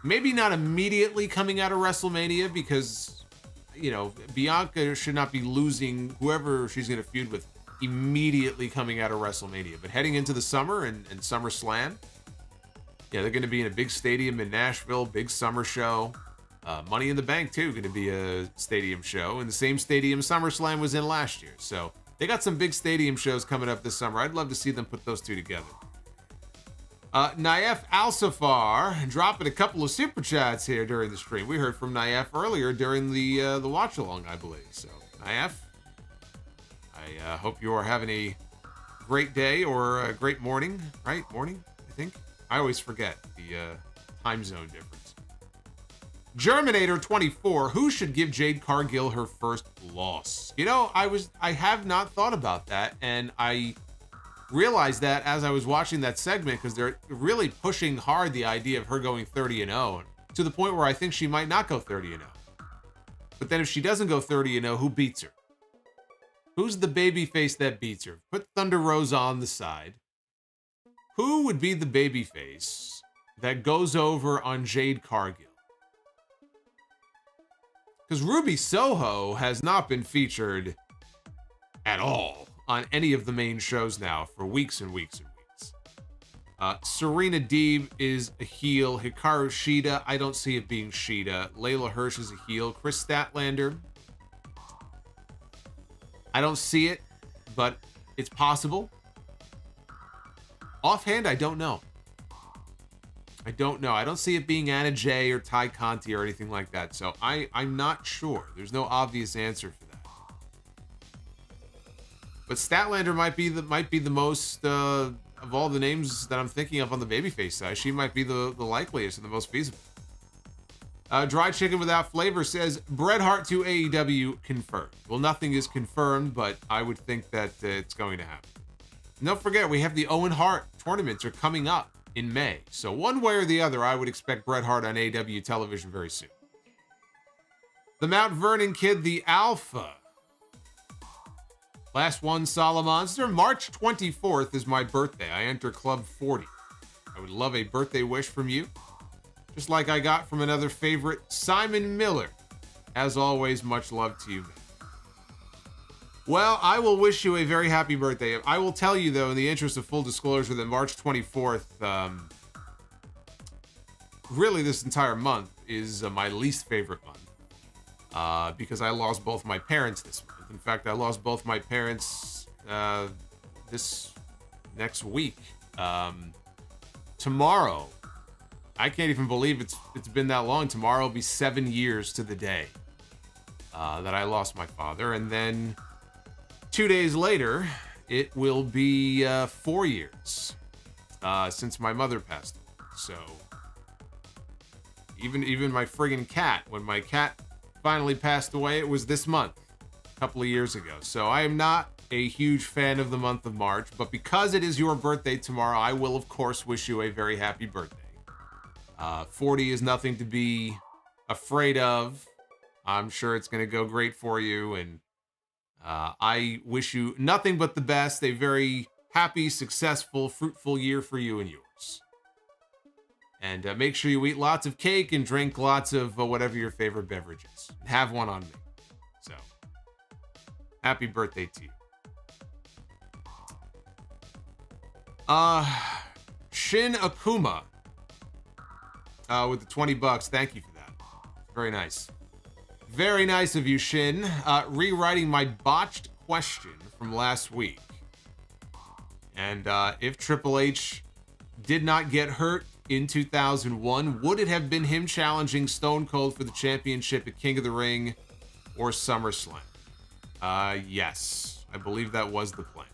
Speaker 1: Maybe not immediately coming out of WrestleMania because, you know, Bianca should not be losing whoever she's going to feud with immediately coming out of WrestleMania. But heading into the summer and SummerSlam, yeah, they're going to be in a big stadium in Nashville, big summer show. Money in the Bank, too, going to be a stadium show in the same stadium SummerSlam was in last year. So they got some big stadium shows coming up this summer. I'd love to see them put those two together. Naif Al-Safar dropping a couple of super chats here during the stream. We heard from Naif earlier during the watch along, I believe. So, Naif, I hope you are having a great day or a great morning, right? Morning, I think. I always forget the time zone difference. Germinator 24, who should give Jade Cargill her first loss? You know, I have not thought about that, and I realized that as I was watching that segment, because they're really pushing hard the idea of her going 30-0 to the point where I think she might not go 30-0. But then if she doesn't go 30-0, who beats her? Who's the babyface that beats her? Put Thunder Rosa on the side. Who would be the babyface that goes over on Jade Cargill? Because Ruby Soho has not been featured at all on any of the main shows now for weeks and weeks and weeks. Serena Deeb is a heel. Hikaru Shida, I don't see it being Shida. Leyla Hirsch is a heel. Chris Statlander, I don't see it, but it's possible. Offhand, I don't know. I don't see it being Anna Jay or Ty Conti or anything like that. So I'm not sure. There's no obvious answer for that. But Statlander might be the most of all the names that I'm thinking of on the babyface side. She might be the likeliest and the most feasible. Dry Chicken Without Flavor says Bret Hart to AEW confirmed. Well, nothing is confirmed, but I would think that it's going to happen. And don't forget, we have the Owen Hart tournaments are coming up in May. So one way or the other, I would expect Bret Hart on AEW television very soon. The Mount Vernon Kid, the Alpha. Last one, Solomonster. March 24th is my birthday. I enter Club 40. I would love a birthday wish from you. Just like I got from another favorite, Simon Miller. As always, much love to you, man. Well, I will wish you a very happy birthday. I will tell you, though, in the interest of full disclosure, that March 24th, really this entire month, is my least favorite month. Because I lost both my parents this month. In fact, I lost both my parents this next week. Tomorrow, I can't even believe it's been that long. Tomorrow will be 7 years to the day that I lost my father. And then 2 days later, it will be 4 years since my mother passed away. So even my friggin' cat, when my cat finally passed away, it was this month, a couple of years ago. So I am not a huge fan of the month of March, but because it is your birthday tomorrow, I will, of course, wish you a very happy birthday. 40 is nothing to be afraid of. I'm sure it's going to go great for you, and I wish you nothing but the best, a very happy, successful, fruitful year for you and yours. And make sure you eat lots of cake and drink lots of whatever your favorite beverage is. Have one on me. So, happy birthday to you. Shin Akuma with the $20. Thank you for that. Very nice. Very nice of you, Shin. Rewriting my botched question from last week. And if Triple H did not get hurt in 2001, would it have been him challenging Stone Cold for the championship at King of the Ring or SummerSlam? Yes. I believe that was the plan.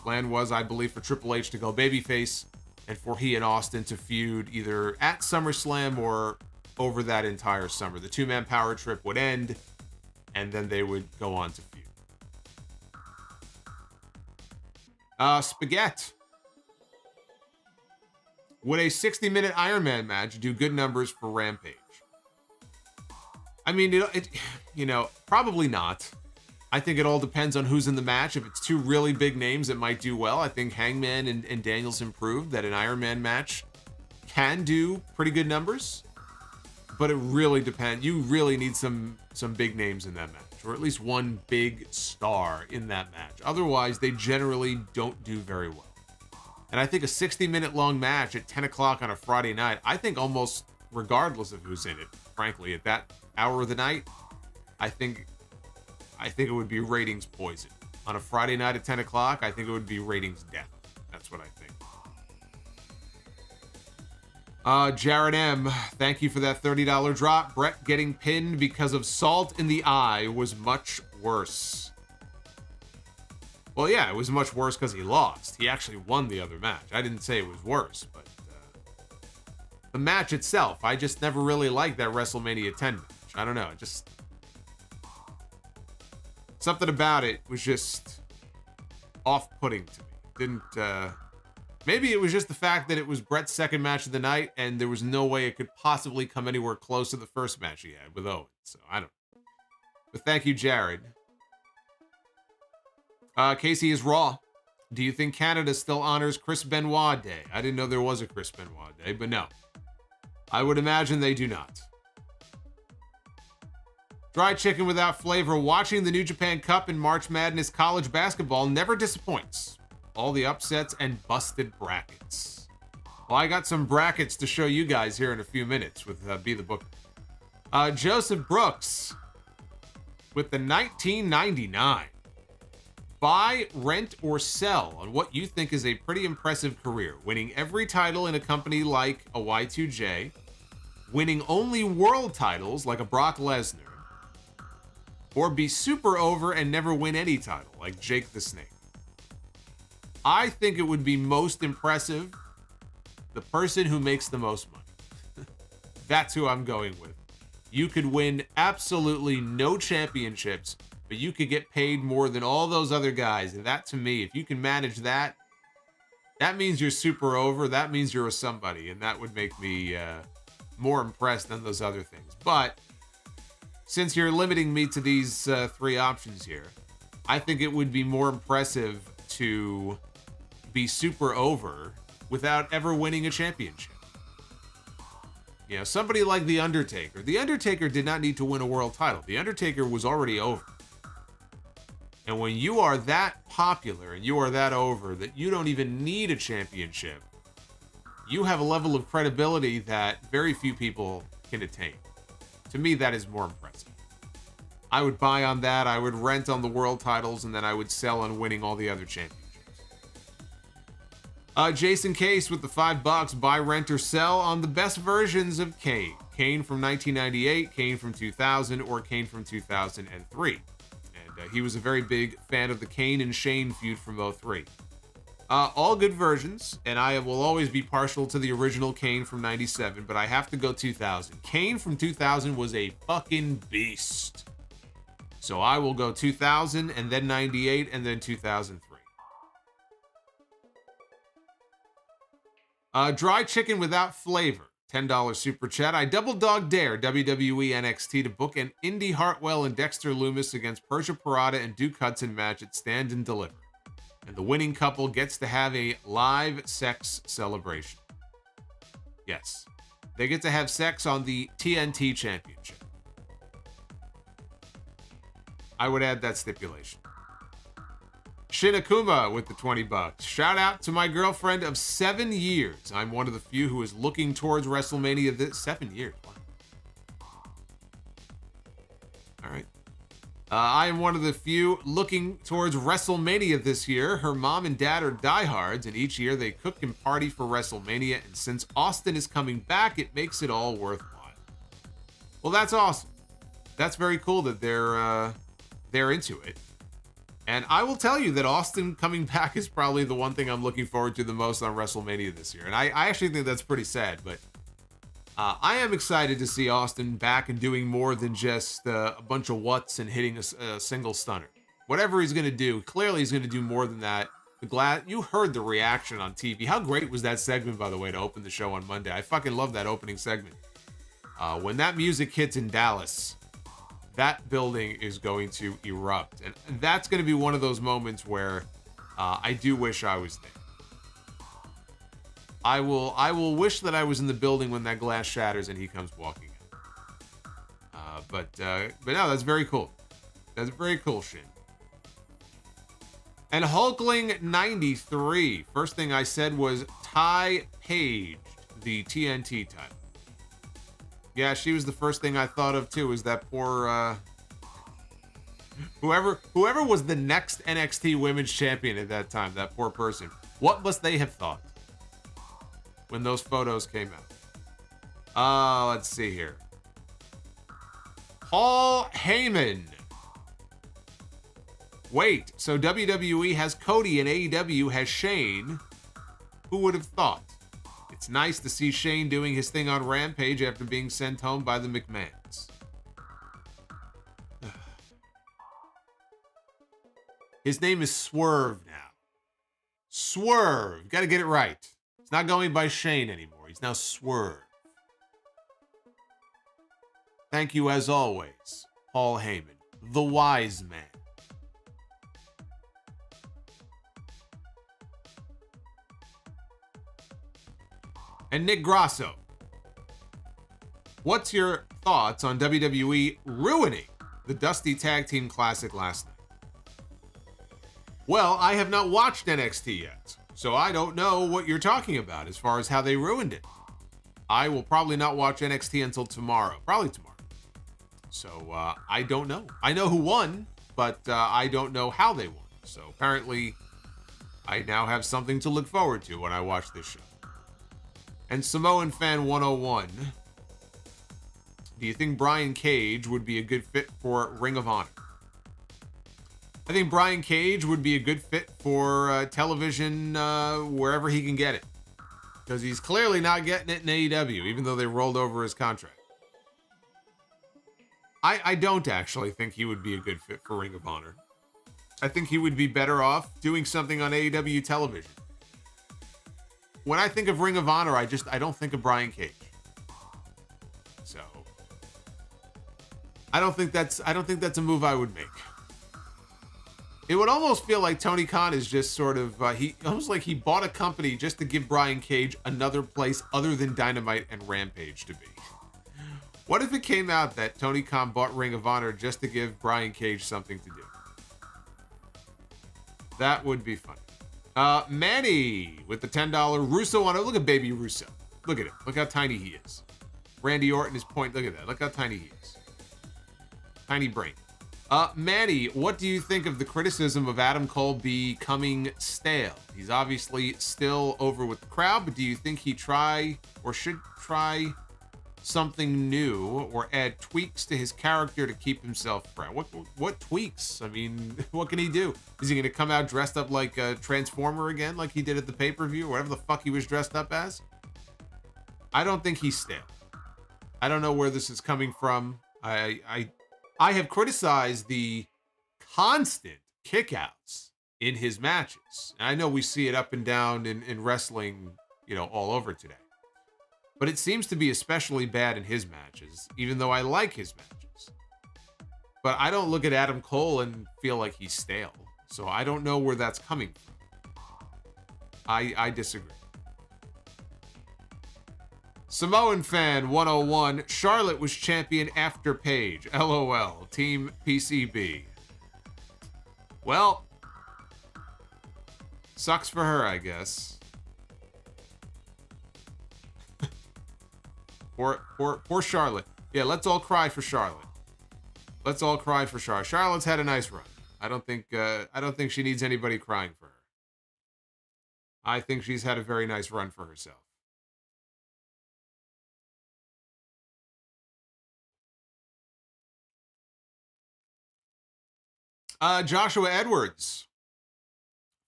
Speaker 1: Plan was, I believe, for Triple H to go babyface and for he and Austin to feud either at SummerSlam or over that entire summer. The two-man power trip would end, and then they would go on to feud. Spaghetti. Would a 60-minute Iron Man match do good numbers for Rampage? I mean, probably not. I think it all depends on who's in the match. If it's two really big names, it might do well. I think Hangman and Danielson proved that an Iron Man match can do pretty good numbers. But it really depends. You really need some big names in that match, or at least one big star in that match. Otherwise, they generally don't do very well. And I think a 60-minute long match at 10 o'clock on a Friday night, I think almost regardless of who's in it, frankly, at that hour of the night, I think it would be ratings poison. On a Friday night at 10 o'clock, I think it would be ratings death. That's what I think. Jared M., thank you for that $30 drop. Brett getting pinned because of salt in the eye was much worse. Well, yeah, it was much worse because he lost. He actually won the other match. I didn't say it was worse, but the match itself, I just never really liked that WrestleMania 10 match. I don't know, just something about it was just off-putting to me. Didn't, maybe it was just the fact that it was Brett's second match of the night and there was no way it could possibly come anywhere close to the first match he had with Owen. So, I don't know. But thank you, Jared. Casey is Raw. Do you think Canada still honors Chris Benoit Day? I didn't know there was a Chris Benoit Day, but no. I would imagine they do not. Dry chicken without flavor. Watching the New Japan Cup and March Madness college basketball never disappoints. All the upsets and busted brackets. Well, I got some brackets to show you guys here in a few minutes with Be the Book. Joseph Brooks with the 1999. Buy, rent, or sell on what you think is a pretty impressive career. Winning every title in a company like a Y2J. Winning only world titles like a Brock Lesnar. Or be super over and never win any title like Jake the Snake. I think it would be most impressive the person who makes the most money. That's who I'm going with. You could win absolutely no championships, but you could get paid more than all those other guys. And that, to me, if you can manage that, that means you're super over. That means you're a somebody. And that would make me more impressed than those other things. But since you're limiting me to these three options here, I think it would be more impressive to be super over without ever winning a championship. You know, somebody like The Undertaker. The Undertaker did not need to win a world title. The Undertaker was already over. And when you are that popular and you are that over that you don't even need a championship, you have a level of credibility that very few people can attain. To me, that is more impressive. I would buy on that, I would rent on the world titles, and then I would sell on winning all the other championships. Jason Case with the $5. Buy, rent, or sell on the best versions of Kane. Kane from 1998, Kane from 2000, or Kane from 2003. And he was a very big fan of the Kane and Shane feud from 03. All good versions, and I will always be partial to the original Kane from 97, but I have to go 2000. Kane from 2000 was a fucking beast. So I will go 2000, and then 98, and then 2003. Dry chicken without flavor. $10 super chat. I double dog dare WWE NXT to book an Indy Hartwell and Dexter Lumis against Persia Parada and Duke Hudson match at Stand and Deliver. And the winning couple gets to have a live sex celebration. Yes. They get to have sex on the TNT Championship. I would add that stipulation. Shinakuma with the $20. Shout out to my girlfriend of 7 years. I'm one of the few who is looking towards WrestleMania this 7 years. Wow. All right. I am one of the few looking towards WrestleMania this year. Her mom and dad are diehards, and each year they cook and party for WrestleMania. And since Austin is coming back, it makes it all worthwhile. Well, that's awesome. That's very cool that they're into it. And I will tell you that Austin coming back is probably the one thing I'm looking forward to the most on WrestleMania this year. And I actually think that's pretty sad, but I am excited to see Austin back and doing more than just a bunch of whats and hitting a single stunner. Whatever he's going to do, clearly he's going to do more than that. You heard the reaction on TV. How great was that segment, by the way, to open the show on Monday? I fucking love that opening segment. When that music hits in Dallas, that building is going to erupt. And that's going to be one of those moments where I do wish I was there. I will wish that I was in the building when that glass shatters and he comes walking out. But no, that's very cool. That's very cool, Shin. And Hulkling 93. First thing I said was Ty Page, the TNT title. Yeah, she was the first thing I thought of too. Is that poor whoever was the next NXT Women's Champion at that time? That poor person. What must they have thought when those photos came out? Let's see here. Paul Heyman. Wait, so WWE has Cody and AEW has Shane. Who would have thought? It's nice to see Shane doing his thing on Rampage after being sent home by the McMahons. His name is Swerve now. Swerve. Got to get it right. He's not going by Shane anymore. He's now Swerve. Thank you, as always, Paul Heyman, the wise man. And Nick Grasso. What's your thoughts on WWE ruining the Dusty Tag Team Classic last night? Well, I have not watched NXT yet, so I don't know what you're talking about as far as how they ruined it. I will probably not watch NXT until tomorrow, probably tomorrow. So I don't know. I know who won, but I don't know how they won. So apparently I now have something to look forward to when I watch this show. And Samoan Fan 101, do you think Brian Cage would be a good fit for Ring of Honor? I think Brian Cage would be a good fit for television wherever he can get it. Because he's clearly not getting it in AEW, even though they rolled over his contract. I don't actually think he would be a good fit for Ring of Honor. I think he would be better off doing something on AEW television. When I think of Ring of Honor, I don't think of Brian Cage. So I don't think that's a move I would make. It would almost feel like Tony Khan is just sort of he bought a company just to give Brian Cage another place other than Dynamite and Rampage to be. What if it came out that Tony Khan bought Ring of Honor just to give Brian Cage something to do? That would be funny. Manny with the $10 Russo on it. Look at baby Russo. Look at him. Look how tiny he is. Randy Orton is point. Look at that. Look how tiny he is. Tiny brain. Manny, what do you think of the criticism of Adam Cole becoming stale? He's obviously still over with the crowd, but do you think he should try something new or add tweaks to his character to keep himself fresh? What tweaks? I mean, what can he do? Is he going to come out dressed up like a Transformer again, like he did at the pay-per-view, or whatever the fuck he was dressed up as? I don't think he's stale. I don't know where this is coming from. I have criticized the constant kickouts in his matches. And I know we see it up and down in wrestling, all over today. But it seems to be especially bad in his matches, even though I like his matches. But I don't look at Adam Cole and feel like he's stale. So I don't know where that's coming from. I disagree. Samoan Fan 101, Charlotte was champion after Paige. LOL. Team PCB. Well, sucks for her, I guess. Poor Charlotte. Yeah, let's all cry for Charlotte. Let's all cry for Charlotte. Charlotte's had a nice run. I don't think she needs anybody crying for her. I think she's had a very nice run for herself. Joshua Edwards,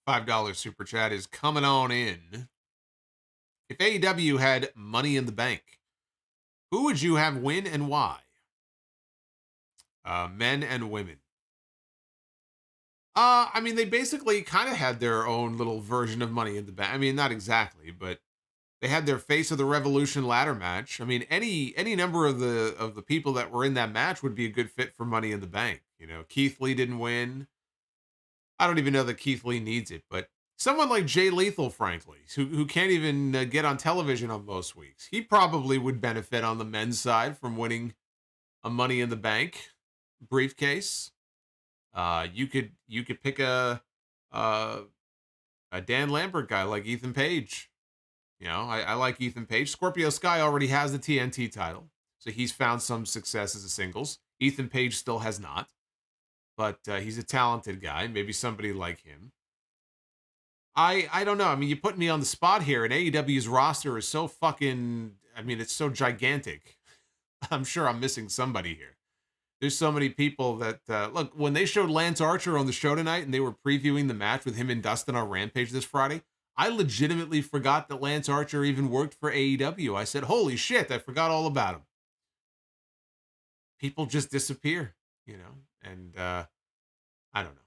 Speaker 1: $5 super chat is coming on in. If AEW had Money in the Bank, who would you have win and why? Men and women. I mean, they basically kind of had their own little version of Money in the Bank. I mean, not exactly, but they had their Face of the Revolution ladder match. I mean, any number of the people that were in that match would be a good fit for Money in the Bank. Keith Lee didn't win. I don't even know that Keith Lee needs it, but someone like Jay Lethal, frankly, who can't even get on television on most weeks, he probably would benefit on the men's side from winning a Money in the Bank briefcase. You could pick a Dan Lambert guy like Ethan Page. I like Ethan Page. Scorpio Sky already has the TNT title, so he's found some success as a singles. Ethan Page still has not, but he's a talented guy. Maybe somebody like him. I don't know. I mean, you put me on the spot here, and AEW's roster is so fucking I mean, it's so gigantic. I'm sure I'm missing somebody here. There's so many people that, look, when they showed Lance Archer on the show tonight and they were previewing the match with him and Dustin on Rampage this Friday, I legitimately forgot that Lance Archer even worked for AEW. I said, holy shit, I forgot all about him. People just disappear, you know, and I don't know.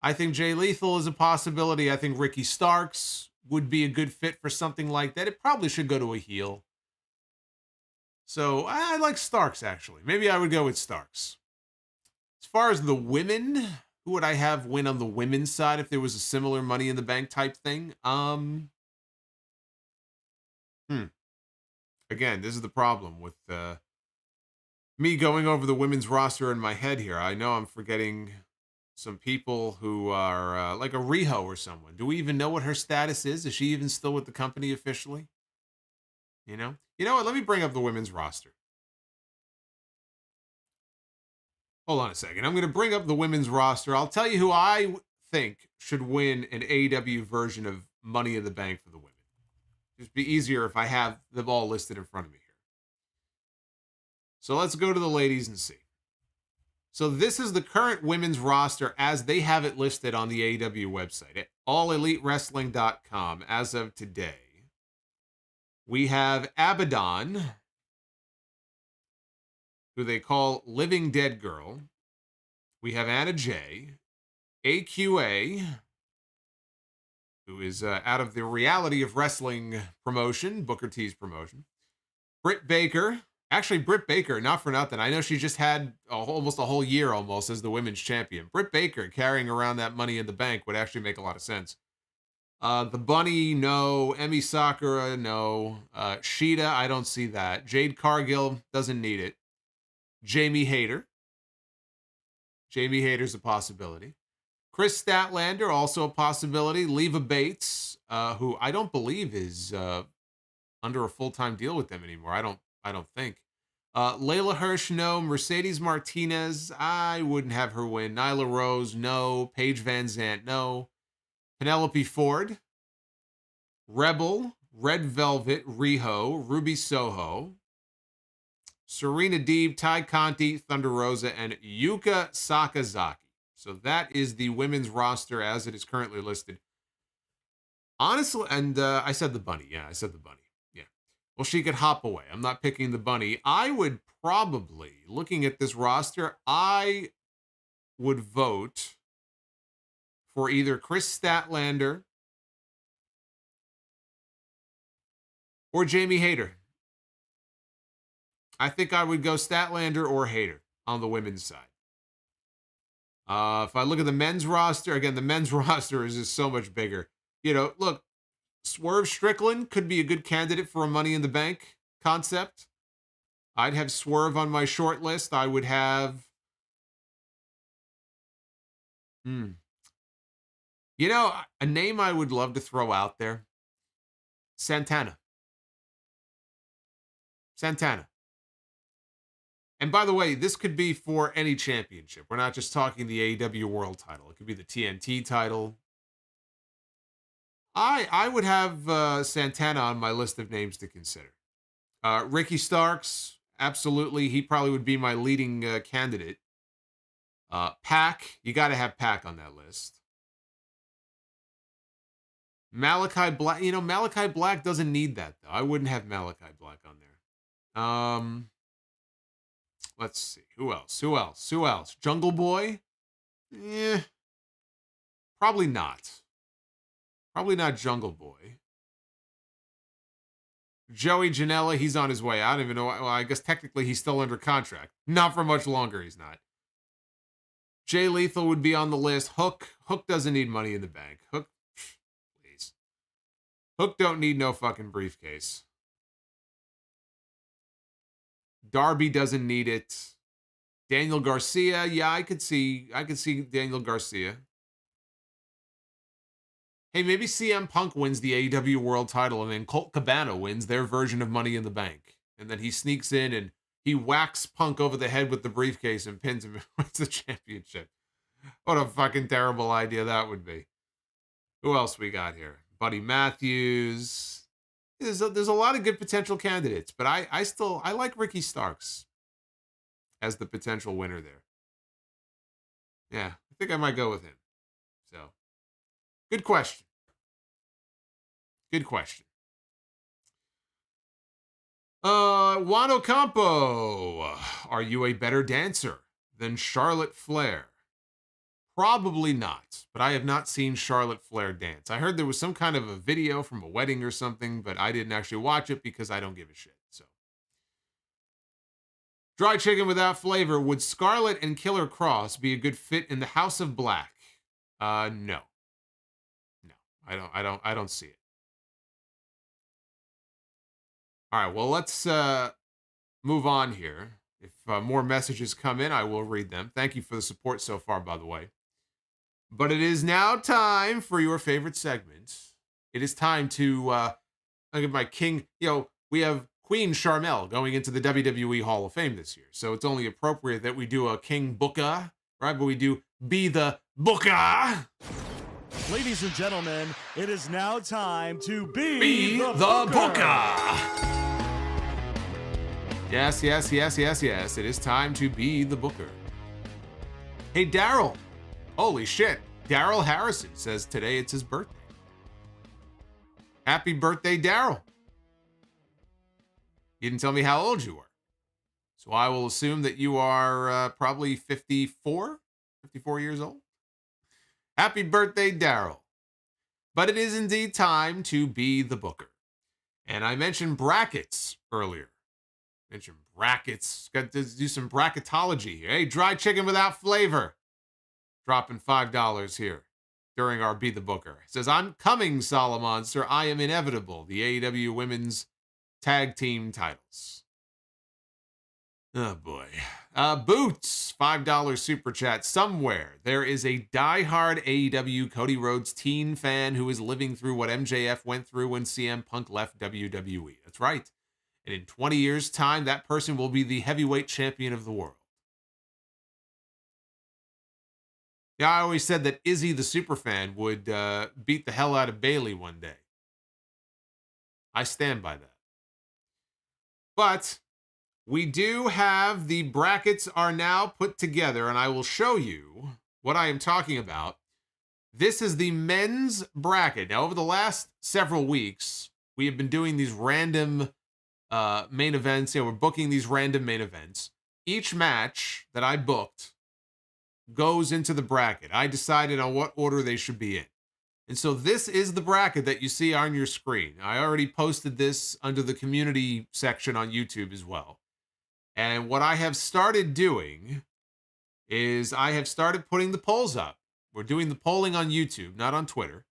Speaker 1: I think Jay Lethal is a possibility. I think Ricky Starks would be a good fit for something like that. It probably should go to a heel. So I like Starks, actually. Maybe I would go with Starks. As far as the women, who would I have win on the women's side if there was a similar Money in the Bank type thing? Again, this is the problem with me going over the women's roster in my head here. I know I'm forgetting some people who are like a Riho or someone. Do we even know what her status is? Is she even still with the company officially? You know what? Let me bring up the women's roster. Hold on a second. I'm going to bring up the women's roster. I'll tell you who I think should win an AEW version of Money in the Bank for the women. Just be easier if I have them all listed in front of me here. So let's go to the ladies and see. So this is the current women's roster as they have it listed on the AEW website at allelitewrestling.com as of today. We have Abaddon, who they call Living Dead Girl. We have Anna Jay, AQA, who is out of the Reality of Wrestling promotion, Booker T's promotion. Britt Baker. Actually, Britt Baker, not for nothing. I know she just had almost a whole year almost as the women's champion. Britt Baker carrying around that Money in the Bank would actually make a lot of sense. The Bunny, no. Emi Sakura, no. Sheeta, I don't see that. Jade Cargill, doesn't need it. Jamie Hayter. Jamie Hayter's a possibility. Chris Statlander, also a possibility. Leva Bates, who I don't believe is under a full-time deal with them anymore. I don't think. Layla Hirsch, no. Mercedes Martinez, I wouldn't have her win. Nyla Rose, no. Paige Van Zant, no. Penelope Ford. Rebel, Red Velvet, Riho, Ruby Soho. Serena Deeb, Ty Conti, Thunder Rosa, and Yuka Sakazaki. So that is the women's roster as it is currently listed. Honestly, and I said the Bunny. Yeah, I said the Bunny. Yeah. Well, she could hop away. I'm not picking the Bunny. I would probably, looking at this roster, I would vote for either Chris Statlander or Jamie Hayter. I think I would go Statlander or Hayter on the women's side. If I look at the men's roster, again, the men's roster is just so much bigger. You know, look, Swerve Strickland could be a good candidate for a Money in the Bank concept. I'd have Swerve on my short list. I would have... You know, a name I would love to throw out there. Santana. And by the way, this could be for any championship. We're not just talking the AEW World title. It could be the TNT title. I would have Santana on my list of names to consider. Ricky Starks, absolutely. He probably would be my leading candidate. Pac, you got to have Pac on that list. Malachi Black, you know, Malachi Black doesn't need that, though. I wouldn't have Malachi Black on there. Let's see. Who else? Jungle Boy? Probably not. Probably not Jungle Boy. Joey Janela, he's on his way. I don't even know. Well, I guess technically he's still under contract. Not for much longer, he's not. Jay Lethal would be on the list. Hook doesn't need Money in the Bank. Hook, please. Hook don't need no fucking briefcase. Darby doesn't need it. Daniel Garcia, yeah, I could see Daniel Garcia. Hey, maybe CM Punk wins the AEW World title and then Colt Cabana wins their version of Money in the Bank. And then he sneaks in and he whacks Punk over the head with the briefcase and pins him and wins the championship. What a fucking terrible idea that would be. Who else we got here? Buddy Matthews. there's a lot of good potential candidates, but I like Ricky Starks as the potential winner there. Yeah, I think I might go with him. So, good question. Good question. Juan Ocampo, are you a better dancer than Charlotte Flair? Probably not, but I have not seen Charlotte Flair dance. I heard there was some kind of a video from a wedding or something, but I didn't actually watch it because I don't give a shit. So, dry chicken without flavor. Would Scarlett and Killer Cross be a good fit in the House of Black? No. I don't see it. All right, well, let's move on here. If more messages come in, I will read them. Thank you for the support so far, by the way. But it is now time for your favorite segment. It is time to look at my king. We have Queen Sharmell going into the WWE Hall of Fame this year. So it's only appropriate that we do a King Booker, right? But we do Be the Booker.
Speaker 2: Ladies and gentlemen, it is now time to
Speaker 1: Be the Booker. Yes. It is time to be the Booker. Hey, Daryl. Holy shit. Daryl Harrison says today it's his birthday. Happy birthday, Daryl. You didn't tell me how old you were. So I will assume that you are probably 54 years old. Happy birthday, Daryl. But it is indeed time to be the Booker. And I mentioned brackets earlier. Got to do some bracketology here. Hey, dry chicken without flavor. Dropping $5 here during our Be the Booker. It says, I'm coming, Solomonster. I am inevitable. The AEW Women's Tag Team titles. Oh, boy. Boots, $5 super chat. Somewhere there is a diehard AEW Cody Rhodes teen fan who is living through what MJF went through when CM Punk left WWE. That's right. And in 20 years' time, that person will be the heavyweight champion of the world. Yeah, I always said that Izzy the superfan would beat the hell out of Bayley one day. I stand by that. But we do have the brackets are now put together, and I will show you what I am talking about. This is the men's bracket. Now, over the last several weeks, we have been doing these random main events. We're booking these random main events. Each match that I booked goes into the bracket. I decided on what order they should be in. And so this is the bracket that you see on your screen. I already posted this under the community section on YouTube as well. And what I have started doing is I have started putting the polls up. We're doing the polling on YouTube, not on Twitter.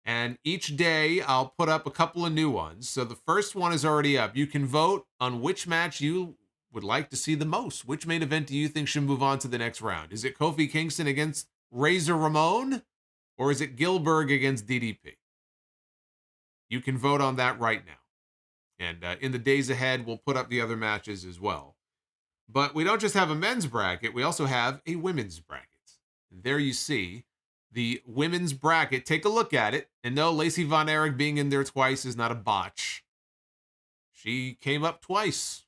Speaker 1: And each day I'll put up a couple of new ones. So the first one is already up. You can vote on which match you would like to see the most. Which main event do you think should move on to the next round? Is it Kofi Kingston against Razor Ramon? Or is it Gilbert against DDP? You can vote on that right now. And in the days ahead, we'll put up the other matches as well. But we don't just have a men's bracket. We also have a women's bracket. And there you see the women's bracket. Take a look at it. And no, Lacey Von Erich being in there twice is not a botch. She came up twice.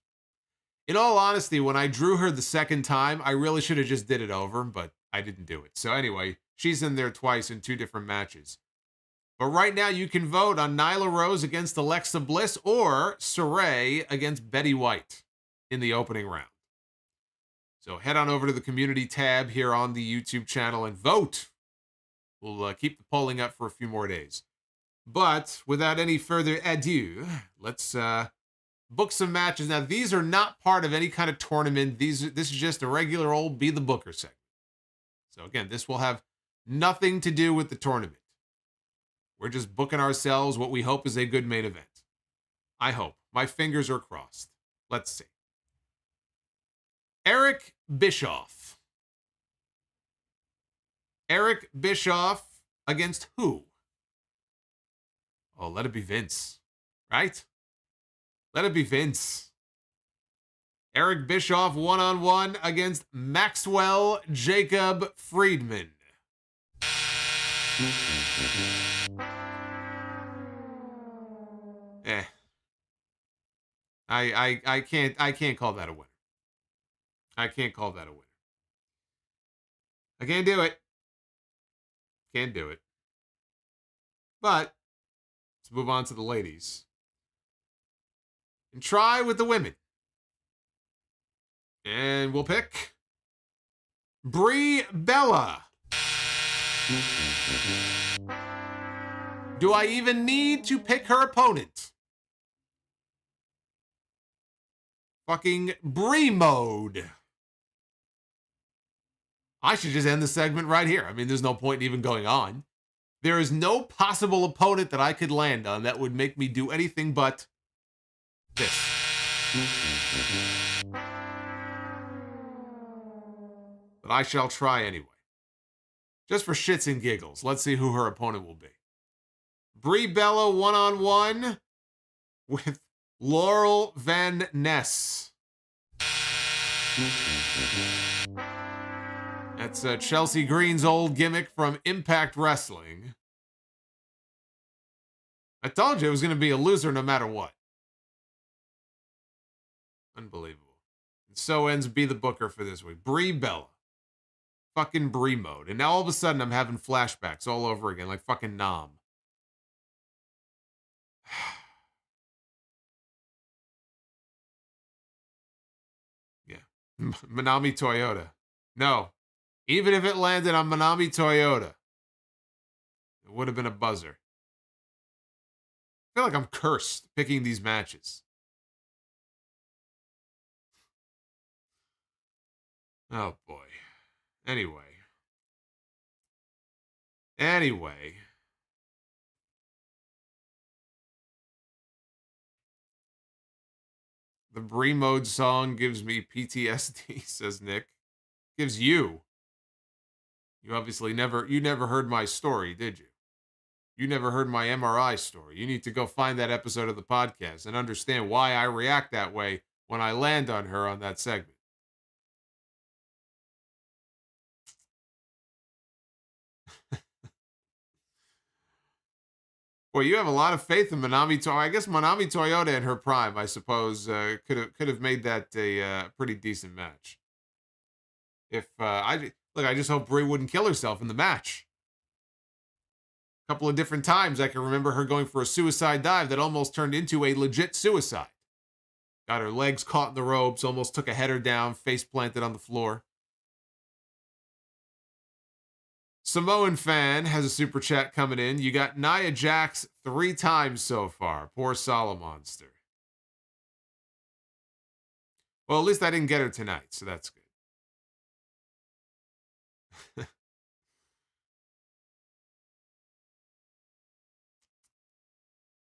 Speaker 1: In all honesty, when I drew her the second time, I really should have just did it over, but I didn't do it. So anyway, she's in there twice in two different matches. But right now, you can vote on Nyla Rose against Alexa Bliss or Saray against Betty White in the opening round. So head on over to the community tab here on the YouTube channel and vote. We'll keep the polling up for a few more days. But without any further ado, let's book some matches. Now, these are not part of any kind of tournament. This is just a regular old Be the Booker segment. So again, this will have nothing to do with the tournament. We're just booking ourselves what we hope is a good main event. I hope. My fingers are crossed. Let's see. Eric Bischoff. Eric Bischoff against who? Oh, let it be Vince, right? Let it be Vince. Eric Bischoff one-on-one against Maxwell Jacob Friedman. I can't call that a winner. I can't call that a winner. I can't do it. Can't do it. But let's move on to the ladies. And try with the women. And we'll pick Brie Bella. Do I even need to pick her opponent? Fucking Brie mode. I should just end the segment right here. I mean, there's no point in even going on. There is no possible opponent that I could land on that would make me do anything but this. But I shall try anyway. Just for shits and giggles. Let's see who her opponent will be. Brie Bella one-on-one with Laurel Van Ness. That's Chelsea Green's old gimmick from Impact Wrestling. I told you it was going to be a loser no matter what. Unbelievable. And so ends Be the Booker for this week. Brie Bella. Fucking Brie mode. And now all of a sudden I'm having flashbacks all over again, like fucking Nam. Yeah. Manami Toyota. No. Even if it landed on Manami Toyota, it would have been a buzzer. I feel like I'm cursed picking these matches. Oh, boy. Anyway. The Brie mode song gives me PTSD, says Nick. Gives you. You obviously never heard my story, did you? You never heard my MRI story. You need to go find that episode of the podcast and understand why I react that way when I land on her on that segment. Well, you have a lot of faith in Manami Toyota. I guess Manami Toyota in her prime, I suppose, could have made that a pretty decent match. If I just hope Brie wouldn't kill herself in the match. A couple of different times I can remember her going for a suicide dive that almost turned into a legit suicide. Got her legs caught in the ropes, almost took a header down, face planted on the floor. Samoan fan has a super chat coming in. You got Nia Jax 3 times so far. Poor Solomonster. Well, at least I didn't get her tonight, so that's good.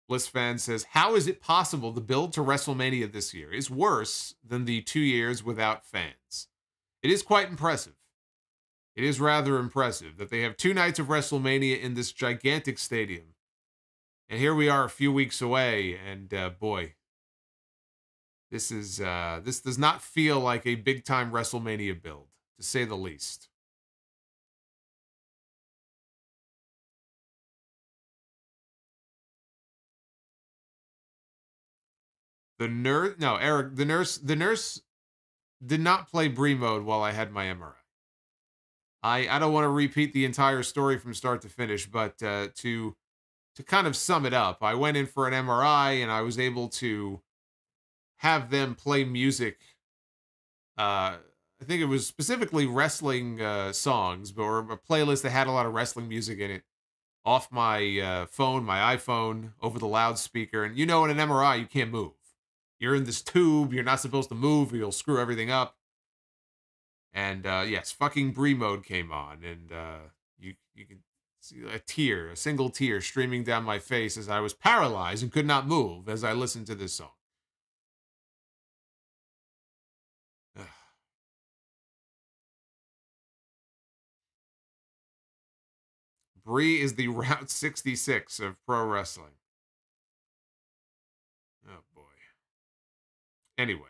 Speaker 1: Bliss fan says, how is it possible the build to WrestleMania this year is worse than the 2 years without fans? It is quite impressive. It is rather impressive that they have 2 nights of WrestleMania in this gigantic stadium. And here we are a few weeks away, and boy, this does not feel like a big-time WrestleMania build, to say the least. Eric, the nurse did not play Brie mode while I had my MRI. I don't want to repeat the entire story from start to finish, but to kind of sum it up, I went in for an MRI and I was able to have them play music. I think it was specifically wrestling songs, or a playlist that had a lot of wrestling music in it, off my phone, my iPhone, over the loudspeaker. And in an MRI, you can't move. You're in this tube. You're not supposed to move or you'll screw everything up. And yes, fucking Brie mode came on, and you can see a single tear streaming down my face as I was paralyzed and could not move as I listened to this song. Brie is the Route 66 of pro wrestling. Oh boy. Anyway.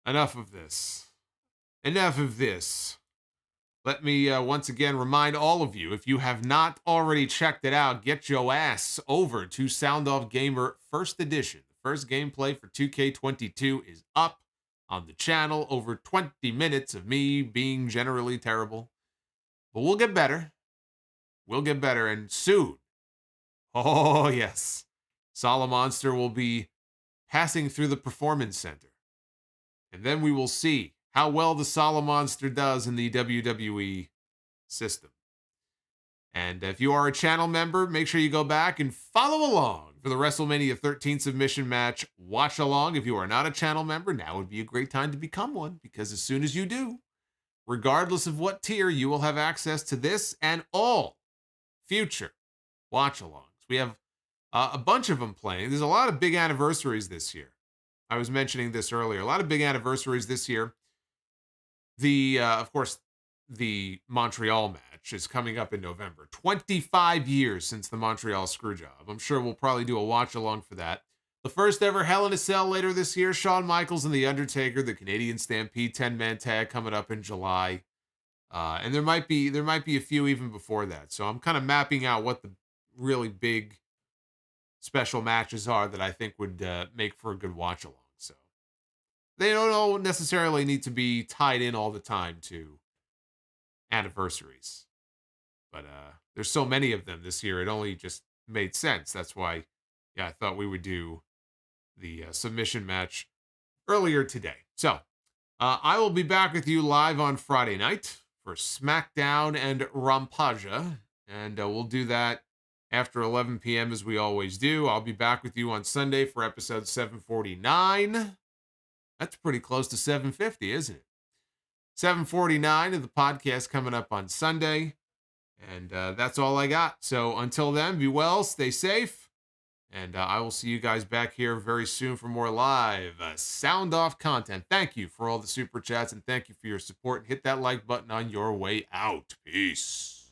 Speaker 1: Enough of this. Let me once again remind all of you, if you have not already checked it out, get your ass over to Sound Off Gamer First Edition, first gameplay for 2K22 is up on the channel. Over 20 minutes of me being generally terrible. But we'll get better. We'll get better, and soon. Oh, yes. Solomonster will be passing through the Performance Center. And then we will see how well the Solomonster does in the WWE system. And if you are a channel member, make sure you go back and follow along for the WrestleMania 13 submission match watch along. If you are not a channel member, now would be a great time to become one, because as soon as you do, regardless of what tier, you will have access to this and all future watch alongs. We have a bunch of them playing. There's a lot of big anniversaries this year. I was mentioning this earlier. A lot of big anniversaries this year. Of course, the Montreal match is coming up in November. 25 years since the Montreal Screwjob. I'm sure we'll probably do a watch along for that. The first ever Hell in a Cell later this year. Shawn Michaels and The Undertaker, the Canadian Stampede 10-man tag coming up in July. And there might be a few even before that. So I'm kind of mapping out what the really big special matches are that I think would make for a good watch along. So they don't necessarily need to be tied in all the time to anniversaries, but there's so many of them this year, it only just made sense. That's why, I thought we would do the submission match earlier today. So I will be back with you live on Friday night for SmackDown and Rampage, and we'll do that after 11 p.m. as we always do. I'll be back with you on Sunday for episode 749. That's pretty close to 750, isn't it? 749 of the podcast coming up on Sunday. And that's all I got. So until then, be well, stay safe. And I will see you guys back here very soon for more live sound off content. Thank you for all the super chats, and thank you for your support. And hit that like button on your way out. Peace.